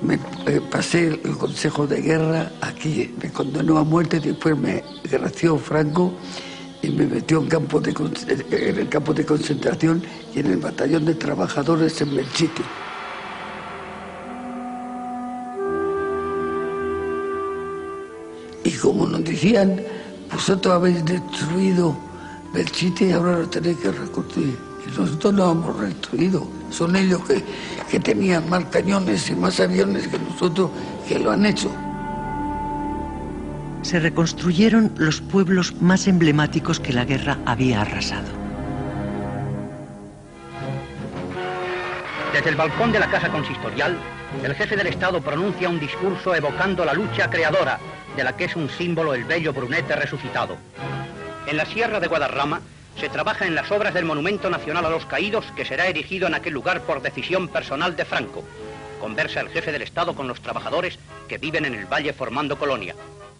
Me pasé el Consejo de Guerra aquí, me condenó a muerte, después me gració Franco y me metió en el campo de concentración y en el batallón de trabajadores en Belchite. Y como nos decían, vosotros habéis destruido Belchite y ahora lo tenéis que reconstruir. Y nosotros no hemos destruido. Son ellos que tenían más cañones y más aviones que nosotros, que lo han hecho. Se reconstruyeron los pueblos más emblemáticos que la guerra había arrasado. Desde el balcón de la Casa Consistorial, el jefe del Estado pronuncia un discurso evocando la lucha creadora, de la que es un símbolo el bello Brunete resucitado. En la Sierra de Guadarrama se trabaja en las obras del Monumento Nacional a los Caídos, que será erigido en aquel lugar por decisión personal de Franco. Conversa el jefe del Estado con los trabajadores que viven en el valle formando colonia.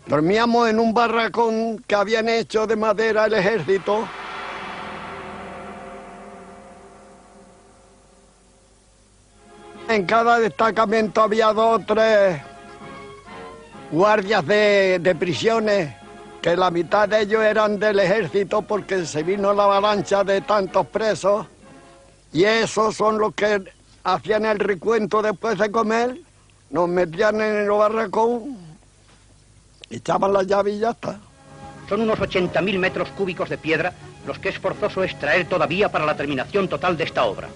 Dormíamos en un barracón que habían hecho de madera el ejército. En cada destacamento había 2 o 3 guardias de prisiones, que la mitad de ellos eran del ejército porque se vino la avalancha de tantos presos, y esos son los que hacían el recuento después de comer, nos metían en el barracón, echaban la llave y ya está. Son unos 80.000 metros cúbicos de piedra los que es forzoso extraer todavía para la terminación total de esta obra.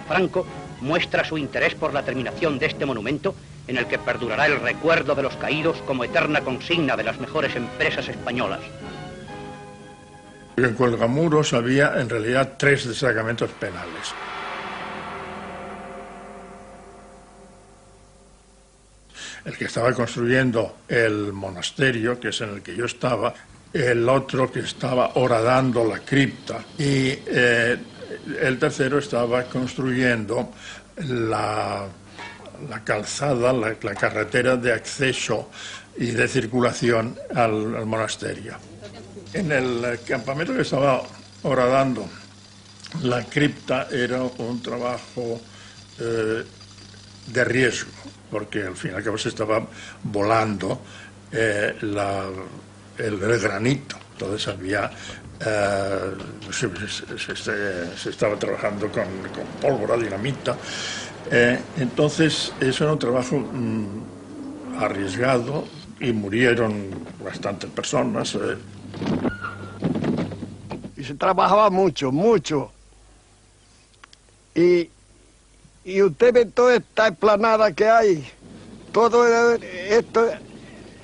Franco muestra su interés por la terminación de este monumento, en el que perdurará el recuerdo de los caídos como eterna consigna de las mejores empresas españolas. En Cuelgamuros había en realidad 3 destacamentos penales. El que estaba construyendo el monasterio, que es en el que yo estaba, el otro que estaba horadando la cripta, y el tercero estaba construyendo la calzada, la carretera de acceso y de circulación al monasterio. En el campamento que estaba horadando la cripta era un trabajo de riesgo, porque al fin y al cabo se estaba volando el granito. Entonces había se estaba trabajando con pólvora, dinamita. Entonces eso era un trabajo arriesgado y murieron bastantes personas. Y se trabajaba mucho, mucho. Y usted ve toda esta explanada que hay, todo esto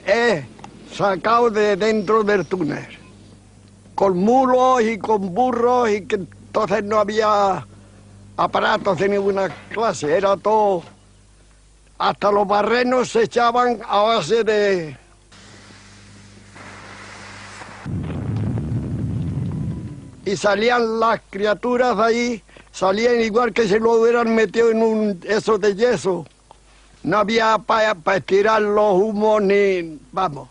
es sacado de dentro del túnel, con mulos y con burros, y que entonces no había aparatos de ninguna clase, era todo, hasta los barrenos se echaban a base de... Y salían las criaturas de ahí, salían igual que si lo hubieran metido en eso de yeso. No había para estirar los humos ni... vamos.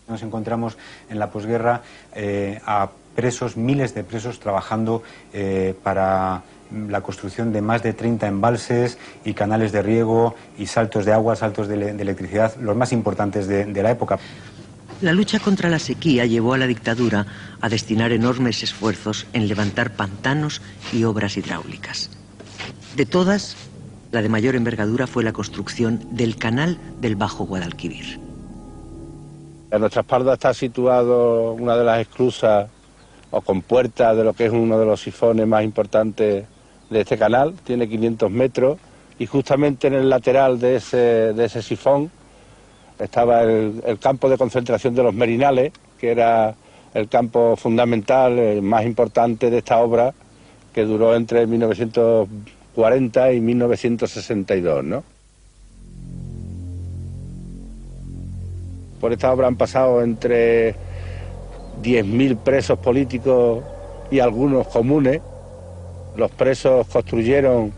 Nos encontramos en la posguerra a presos, miles de presos trabajando para la construcción de más de 30 embalses y canales de riego y saltos de agua, saltos de electricidad, los más importantes de la época. La lucha contra la sequía llevó a la dictadura a destinar enormes esfuerzos en levantar pantanos y obras hidráulicas. De todas, la de mayor envergadura fue la construcción del canal del Bajo Guadalquivir. A nuestra espalda está situado una de las esclusas o compuertas de lo que es uno de los sifones más importantes de este canal. Tiene 500 metros y justamente en el lateral de ese sifón estaba el campo de concentración de los Merinales, que era el campo fundamental, el más importante de esta obra, que duró entre 1940 y 1962, ¿no? Por esta obra han pasado entre 10.000 presos políticos y algunos comunes. Los presos construyeron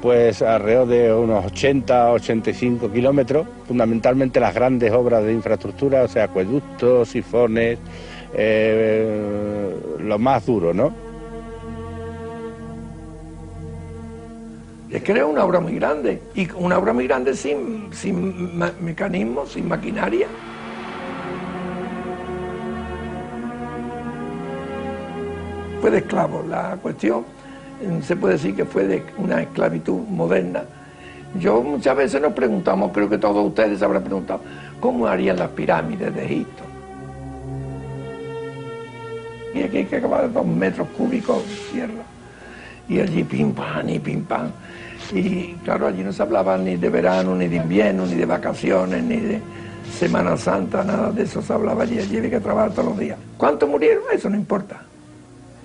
pues alrededor de unos 80-85 kilómetros, fundamentalmente las grandes obras de infraestructura, o sea, acueductos, sifones, lo más duro, ¿no? Es que era una obra muy grande, y una obra muy grande sin mecanismos, sin maquinaria. Fue de esclavos la cuestión, se puede decir que fue de una esclavitud moderna. Yo muchas veces nos preguntamos, creo que todos ustedes habrán preguntado, ¿cómo harían las pirámides de Egipto? Y aquí hay que acabar 2 metros cúbicos de tierra, y allí pim pam y pim pam. Y claro, allí no se hablaba ni de verano, ni de invierno, ni de vacaciones, ni de Semana Santa, nada de eso se hablaba allí. Allí había que trabajar todos los días. ¿Cuántos murieron? Eso no importa.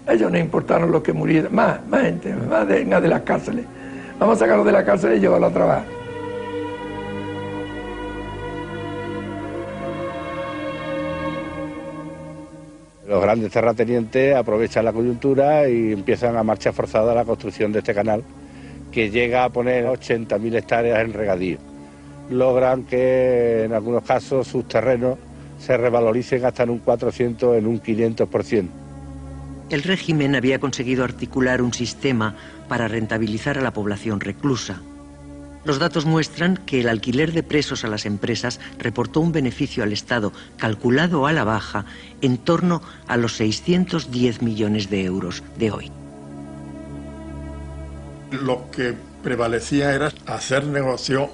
A ellos no importaron los que murieron. Más gente, más de las cárceles. Vamos a sacarlos de la cárcel y llevarlos a trabajar. Los grandes terratenientes aprovechan la coyuntura y empiezan a marcha forzada la construcción de este canal, que llega a poner 80.000 hectáreas en regadío. Logran que en algunos casos sus terrenos se revaloricen hasta en un 400, en un 500%. El régimen había conseguido articular un sistema para rentabilizar a la población reclusa. Los datos muestran que el alquiler de presos a las empresas reportó un beneficio al Estado, calculado a la baja, en torno a los 610 millones de euros de hoy. Lo que prevalecía era hacer negocio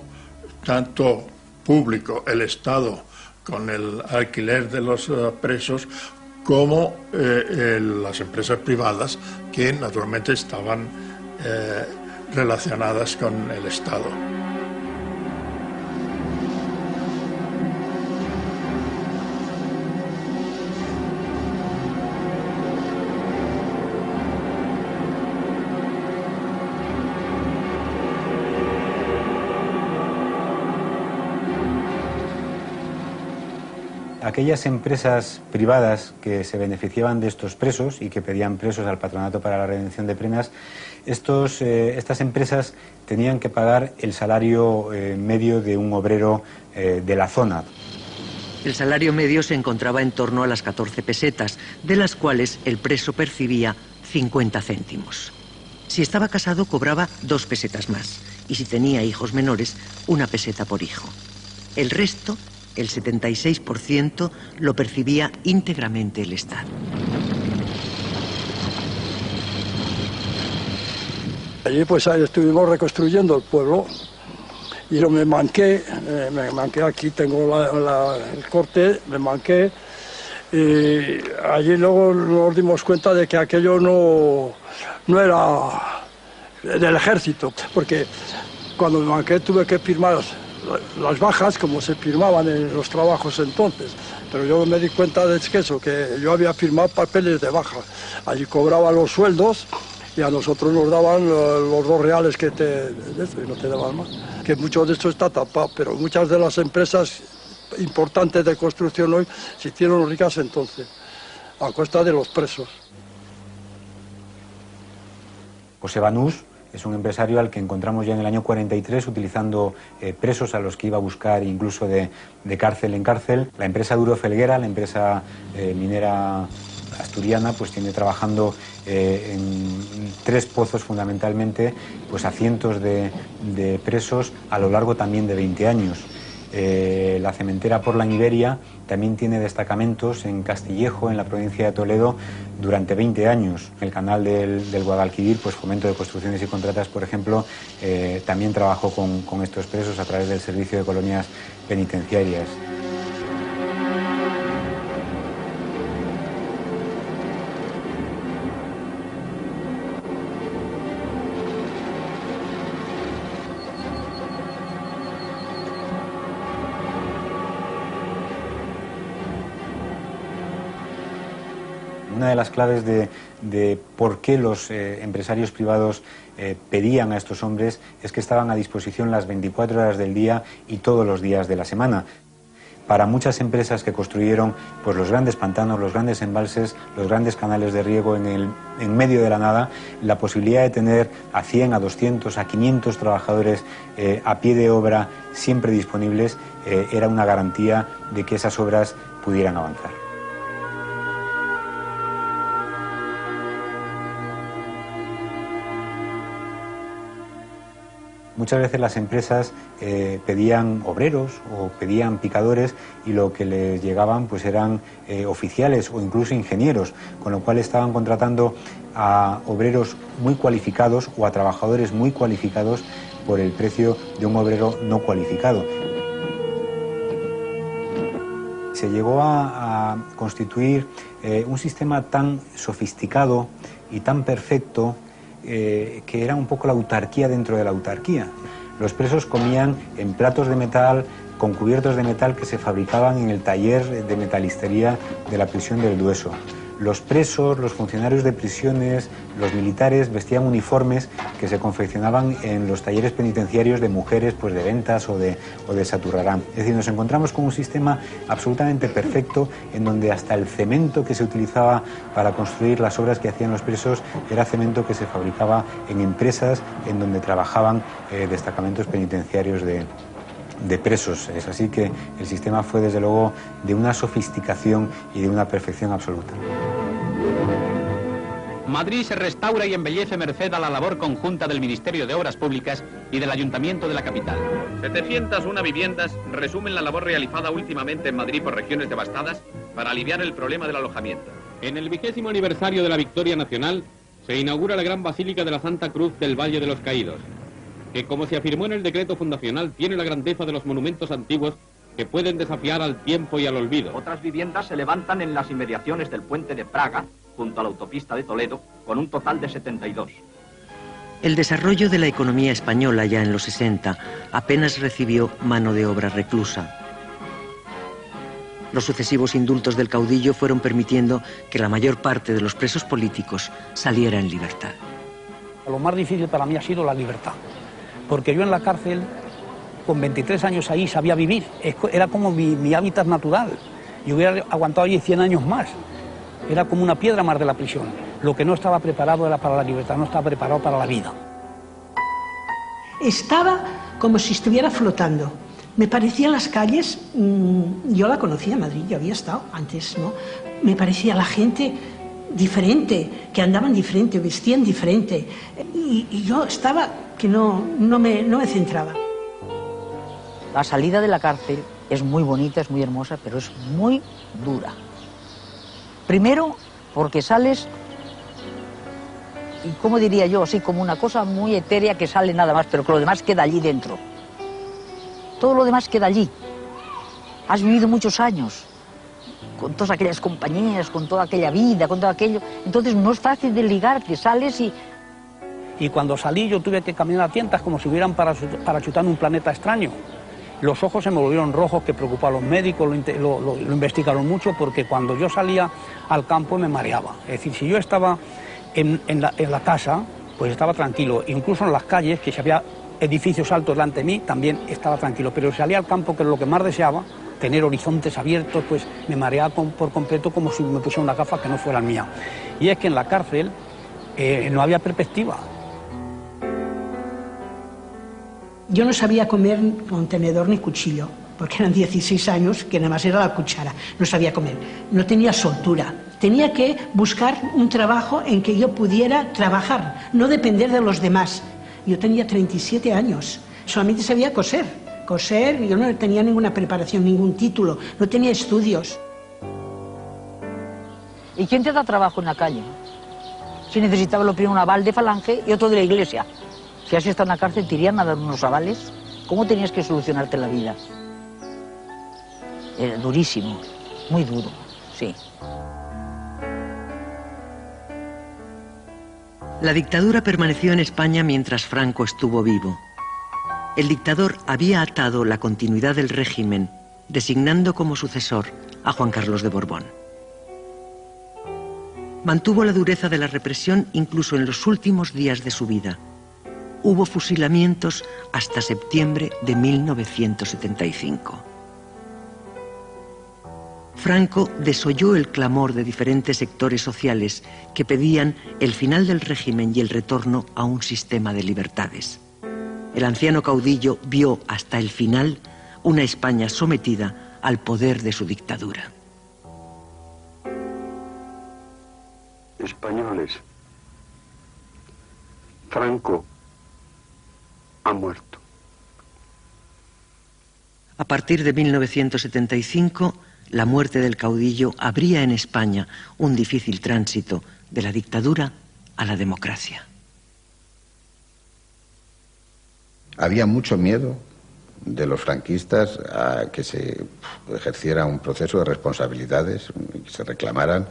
tanto público, el Estado, con el alquiler de los presos, como las empresas privadas, que naturalmente estaban relacionadas con el Estado. Aquellas empresas privadas que se beneficiaban de estos presos y que pedían presos al Patronato para la Redención de Penas, estas empresas tenían que pagar el salario medio de un obrero de la zona. El salario medio se encontraba en torno a las 14 pesetas, de las cuales el preso percibía 50 céntimos. Si estaba casado, cobraba 2 pesetas más, y si tenía hijos menores, 1 peseta por hijo. El resto, el 76%, lo percibía íntegramente el Estado. Allí pues ahí estuvimos reconstruyendo el pueblo y yo me manqué aquí, tengo el corte, me manqué y allí luego nos dimos cuenta de que aquello no era del ejército, porque cuando me manqué tuve que firmar las bajas como se firmaban en los trabajos entonces, pero yo me di cuenta de eso, que yo había firmado papeles de baja, allí cobraba los sueldos y a nosotros nos daban los 2 reales que y no te daban más. Que mucho de esto está tapado, pero muchas de las empresas importantes de construcción hoy se hicieron ricas entonces, a costa de los presos. José Banús es un empresario al que encontramos ya en el año 43 utilizando presos a los que iba a buscar incluso de cárcel en cárcel. La empresa Duro Felguera, la empresa minera asturiana, pues tiene trabajando en 3 pozos fundamentalmente pues a cientos de presos a lo largo también de 20 años. La cementera Portland Iberia también tiene destacamentos en Castillejo, en la provincia de Toledo, durante 20 años. El canal del Guadalquivir, pues Fomento de Construcciones y Contratas, por ejemplo, también trabajó con estos presos a través del Servicio de Colonias Penitenciarias. Una de las claves de por qué los empresarios privados pedían a estos hombres es que estaban a disposición las 24 horas del día y todos los días de la semana. Para muchas empresas que construyeron pues, los grandes pantanos, los grandes embalses, los grandes canales de riego en medio de la nada, la posibilidad de tener a 100, a 200, a 500 trabajadores a pie de obra siempre disponibles era una garantía de que esas obras pudieran avanzar. Muchas veces las empresas pedían obreros o pedían picadores y lo que les llegaban pues eran oficiales o incluso ingenieros, con lo cual estaban contratando a obreros muy cualificados o a trabajadores muy cualificados por el precio de un obrero no cualificado. Se llegó a constituir un sistema tan sofisticado y tan perfecto que era un poco la autarquía dentro de la autarquía. Los presos comían en platos de metal, con cubiertos de metal que se fabricaban en el taller de metalistería de la prisión del Dueso. Los presos, los funcionarios de prisiones, los militares vestían uniformes que se confeccionaban en los talleres penitenciarios de mujeres, pues de Ventas o de Saturrarán. Es decir, nos encontramos con un sistema absolutamente perfecto en donde hasta el cemento que se utilizaba para construir las obras que hacían los presos era cemento que se fabricaba en empresas en donde trabajaban destacamentos penitenciarios de presos. Es así que el sistema fue desde luego de una sofisticación y de una perfección absoluta. Madrid se restaura y embellece merced a la labor conjunta del Ministerio de Obras Públicas y del Ayuntamiento de la capital. 701 viviendas resumen la labor realizada últimamente en Madrid por regiones devastadas para aliviar el problema del alojamiento. En el 20º aniversario de la Victoria Nacional se inaugura la Gran Basílica de la Santa Cruz del Valle de los Caídos, que, como se afirmó en el decreto fundacional, tiene la grandeza de los monumentos antiguos que pueden desafiar al tiempo y al olvido. Otras viviendas se levantan en las inmediaciones del puente de Praga, junto a la autopista de Toledo, con un total de 72. El desarrollo de la economía española ya en los 60 apenas recibió mano de obra reclusa. Los sucesivos indultos del caudillo fueron permitiendo que la mayor parte de los presos políticos saliera en libertad. Lo más difícil para mí ha sido la libertad, porque yo en la cárcel, con 23 años ahí, sabía vivir. Era como mi hábitat natural. Yo hubiera aguantado allí 100 años más. Era como una piedra más de la prisión. Lo que no estaba preparado era para la libertad, no estaba preparado para la vida. Estaba como si estuviera flotando. Me parecían las calles, yo la conocía en Madrid, yo había estado antes, ¿no? Me parecía la gente diferente, que andaban diferente, vestían diferente. Y yo estaba que no me centraba. La salida de la cárcel es muy bonita, es muy hermosa, pero es muy dura. Primero, porque sales, y como diría yo, así como una cosa muy etérea que sale nada más, pero que lo demás queda allí dentro. Todo lo demás queda allí. Has vivido muchos años con todas aquellas compañías, con toda aquella vida, con todo aquello. Entonces no es fácil de ligar, que sales y... Y cuando salí yo tuve que caminar a tientas como si hubieran parachutado en un planeta extraño. Los ojos se me volvieron rojos, que preocupó a los médicos, lo investigaron mucho, porque cuando yo salía al campo me mareaba. Es decir, si yo estaba en la casa, pues estaba tranquilo. Incluso en las calles, que si había edificios altos delante de mí, también estaba tranquilo. Pero si salía al campo, que es lo que más deseaba, tener horizontes abiertos, pues me mareaba por completo, como si me pusiera una gafa que no fuera mía. Y es que en la cárcel no había perspectiva. Yo no sabía comer con tenedor ni cuchillo, porque eran 16 años, que nada más era la cuchara. No sabía comer, no tenía soltura. Tenía que buscar un trabajo en que yo pudiera trabajar, no depender de los demás. Yo tenía 37 años, solamente sabía coser. Coser, yo no tenía ninguna preparación, ningún título, no tenía estudios. ¿Y quién te da trabajo en la calle? Si necesitaba lo primero un aval de Falange y otro de la iglesia. Si has estado en la cárcel, ¿te irían a dar unos avales? ¿Cómo tenías que solucionarte la vida? Era durísimo, muy duro, sí. La dictadura permaneció en España mientras Franco estuvo vivo. El dictador había atado la continuidad del régimen, designando como sucesor a Juan Carlos de Borbón. Mantuvo la dureza de la represión incluso en los últimos días de su vida. Hubo fusilamientos hasta septiembre de 1975. Franco desoyó el clamor de diferentes sectores sociales que pedían el final del régimen y el retorno a un sistema de libertades. El anciano caudillo vio hasta el final una España sometida al poder de su dictadura. Españoles, Franco ha muerto. A partir de 1975, la muerte del caudillo abría en España un difícil tránsito de la dictadura a la democracia. Había mucho miedo de los franquistas a que se ejerciera un proceso de responsabilidades, que se reclamaran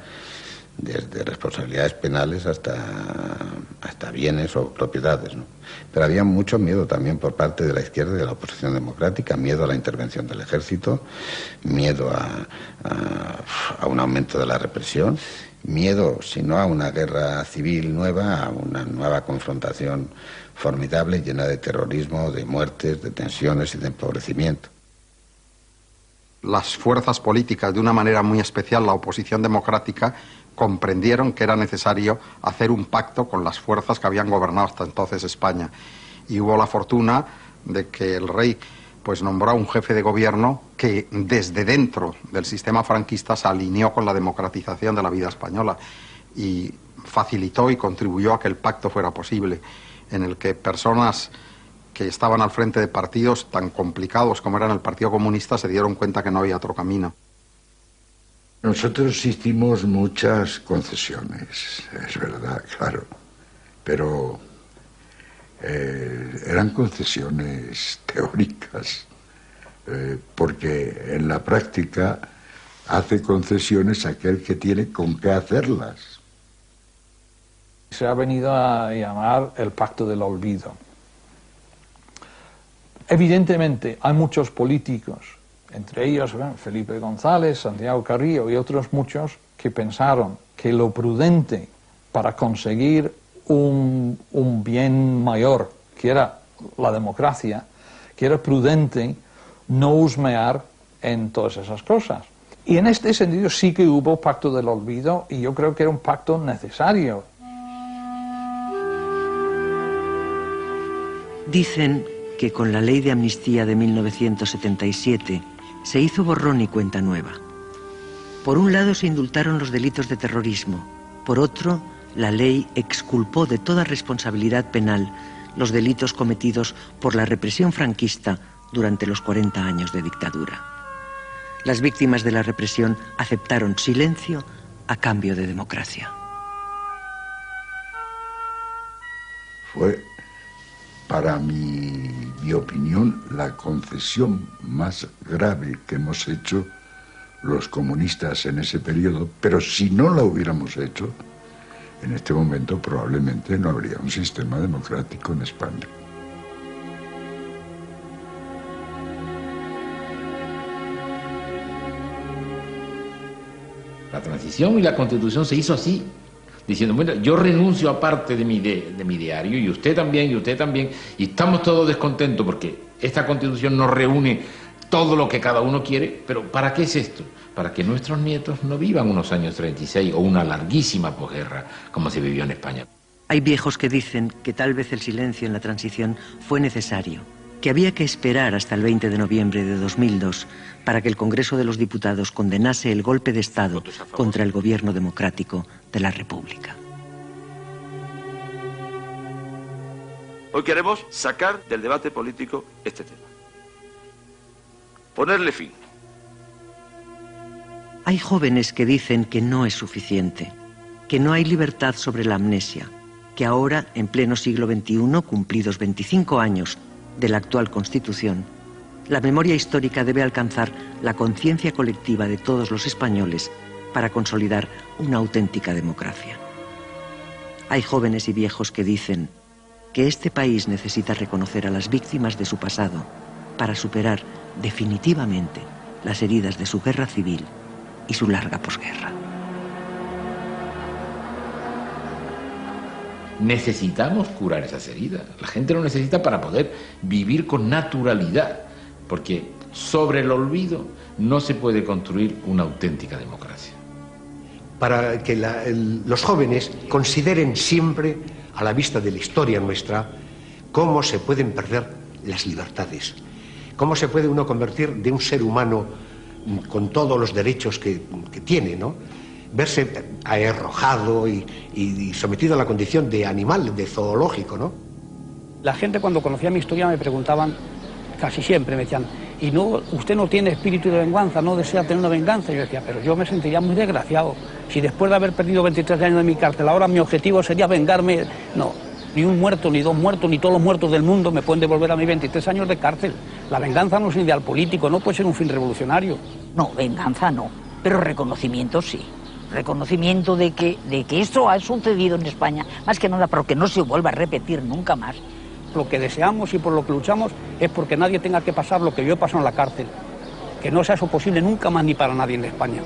desde responsabilidades penales hasta bienes o propiedades, ¿no? Pero había mucho miedo también por parte de la izquierda y de la oposición democrática, miedo a la intervención del ejército, miedo a un aumento de la represión, miedo, sino a una guerra civil nueva, a una nueva confrontación formidable, llena de terrorismo, de muertes, de tensiones y de empobrecimiento. Las fuerzas políticas, de una manera muy especial la oposición democrática, comprendieron que era necesario hacer un pacto con las fuerzas que habían gobernado hasta entonces España. Y hubo la fortuna de que el rey pues nombró a un jefe de gobierno que desde dentro del sistema franquista se alineó con la democratización de la vida española y facilitó y contribuyó a que el pacto fuera posible, en el que personas que estaban al frente de partidos tan complicados como eran el Partido Comunista se dieron cuenta que no había otro camino. Nosotros hicimos muchas concesiones, es verdad, claro, pero eran concesiones teóricas, porque en la práctica hace concesiones aquel que tiene con qué hacerlas. Se ha venido a llamar el Pacto del Olvido. Evidentemente hay muchos políticos, entre ellos Felipe González, Santiago Carrillo y otros muchos, que pensaron que lo prudente para conseguir un bien mayor, que era la democracia, que era prudente no husmear en todas esas cosas. Y en este sentido sí que hubo Pacto del Olvido, y yo creo que era un pacto necesario. Dicen que con la ley de amnistía de 1977 se hizo borrón y cuenta nueva. Por un lado se indultaron los delitos de terrorismo, por otro, la ley exculpó de toda responsabilidad penal los delitos cometidos por la represión franquista durante los 40 años de dictadura. Las víctimas de la represión aceptaron silencio a cambio de democracia. Fue, para mi opinión, la concesión más grave que hemos hecho los comunistas en ese periodo, pero si no la hubiéramos hecho, en este momento probablemente no habría un sistema democrático en España. La transición y la Constitución se hizo así, diciendo, bueno, yo renuncio a parte de mi diario, y usted también, y estamos todos descontentos porque esta Constitución nos reúne todo lo que cada uno quiere, pero ¿para qué es esto? Para que nuestros nietos no vivan unos años 36 o una larguísima posguerra como se vivió en España. Hay viejos que dicen que tal vez el silencio en la transición fue necesario, que había que esperar hasta el 20 de noviembre de 2002 para que el Congreso de los Diputados condenase el golpe de Estado contra el gobierno democrático de la República. Hoy queremos sacar del debate político este tema. Ponerle fin. Hay jóvenes que dicen que no es suficiente, que no hay libertad sobre la amnesia, que ahora, en pleno siglo XXI, cumplidos 25 años de la actual Constitución, la memoria histórica debe alcanzar la conciencia colectiva de todos los españoles para consolidar una auténtica democracia. Hay jóvenes y viejos que dicen que este país necesita reconocer a las víctimas de su pasado para superar definitivamente las heridas de su guerra civil y su larga posguerra. Necesitamos curar esas heridas. La gente lo necesita para poder vivir con naturalidad, porque sobre el olvido no se puede construir una auténtica democracia. Para que los jóvenes consideren siempre, a la vista de la historia nuestra, cómo se pueden perder las libertades, cómo se puede uno convertir de un ser humano con todos los derechos que tiene, ¿no? Verse arrojado y sometido a la condición de animal, de zoológico, ¿no? La gente cuando conocía mi historia me preguntaban, casi siempre me decían, ¿y no, usted no tiene espíritu de venganza, no desea tener una venganza? Y yo decía, pero yo me sentiría muy desgraciado. Si después de haber perdido 23 años de mi cárcel, ahora mi objetivo sería vengarme, no. Ni un muerto, ni dos muertos, ni todos los muertos del mundo me pueden devolver a mí 23 años de cárcel. La venganza no es un ideal político, no puede ser un fin revolucionario. No, venganza no, pero reconocimiento sí. Reconocimiento de que esto ha sucedido en España, más que nada porque no se vuelva a repetir nunca más. Lo que deseamos y por lo que luchamos es porque nadie tenga que pasar lo que yo he pasado en la cárcel. Que no sea eso posible nunca más ni para nadie en España.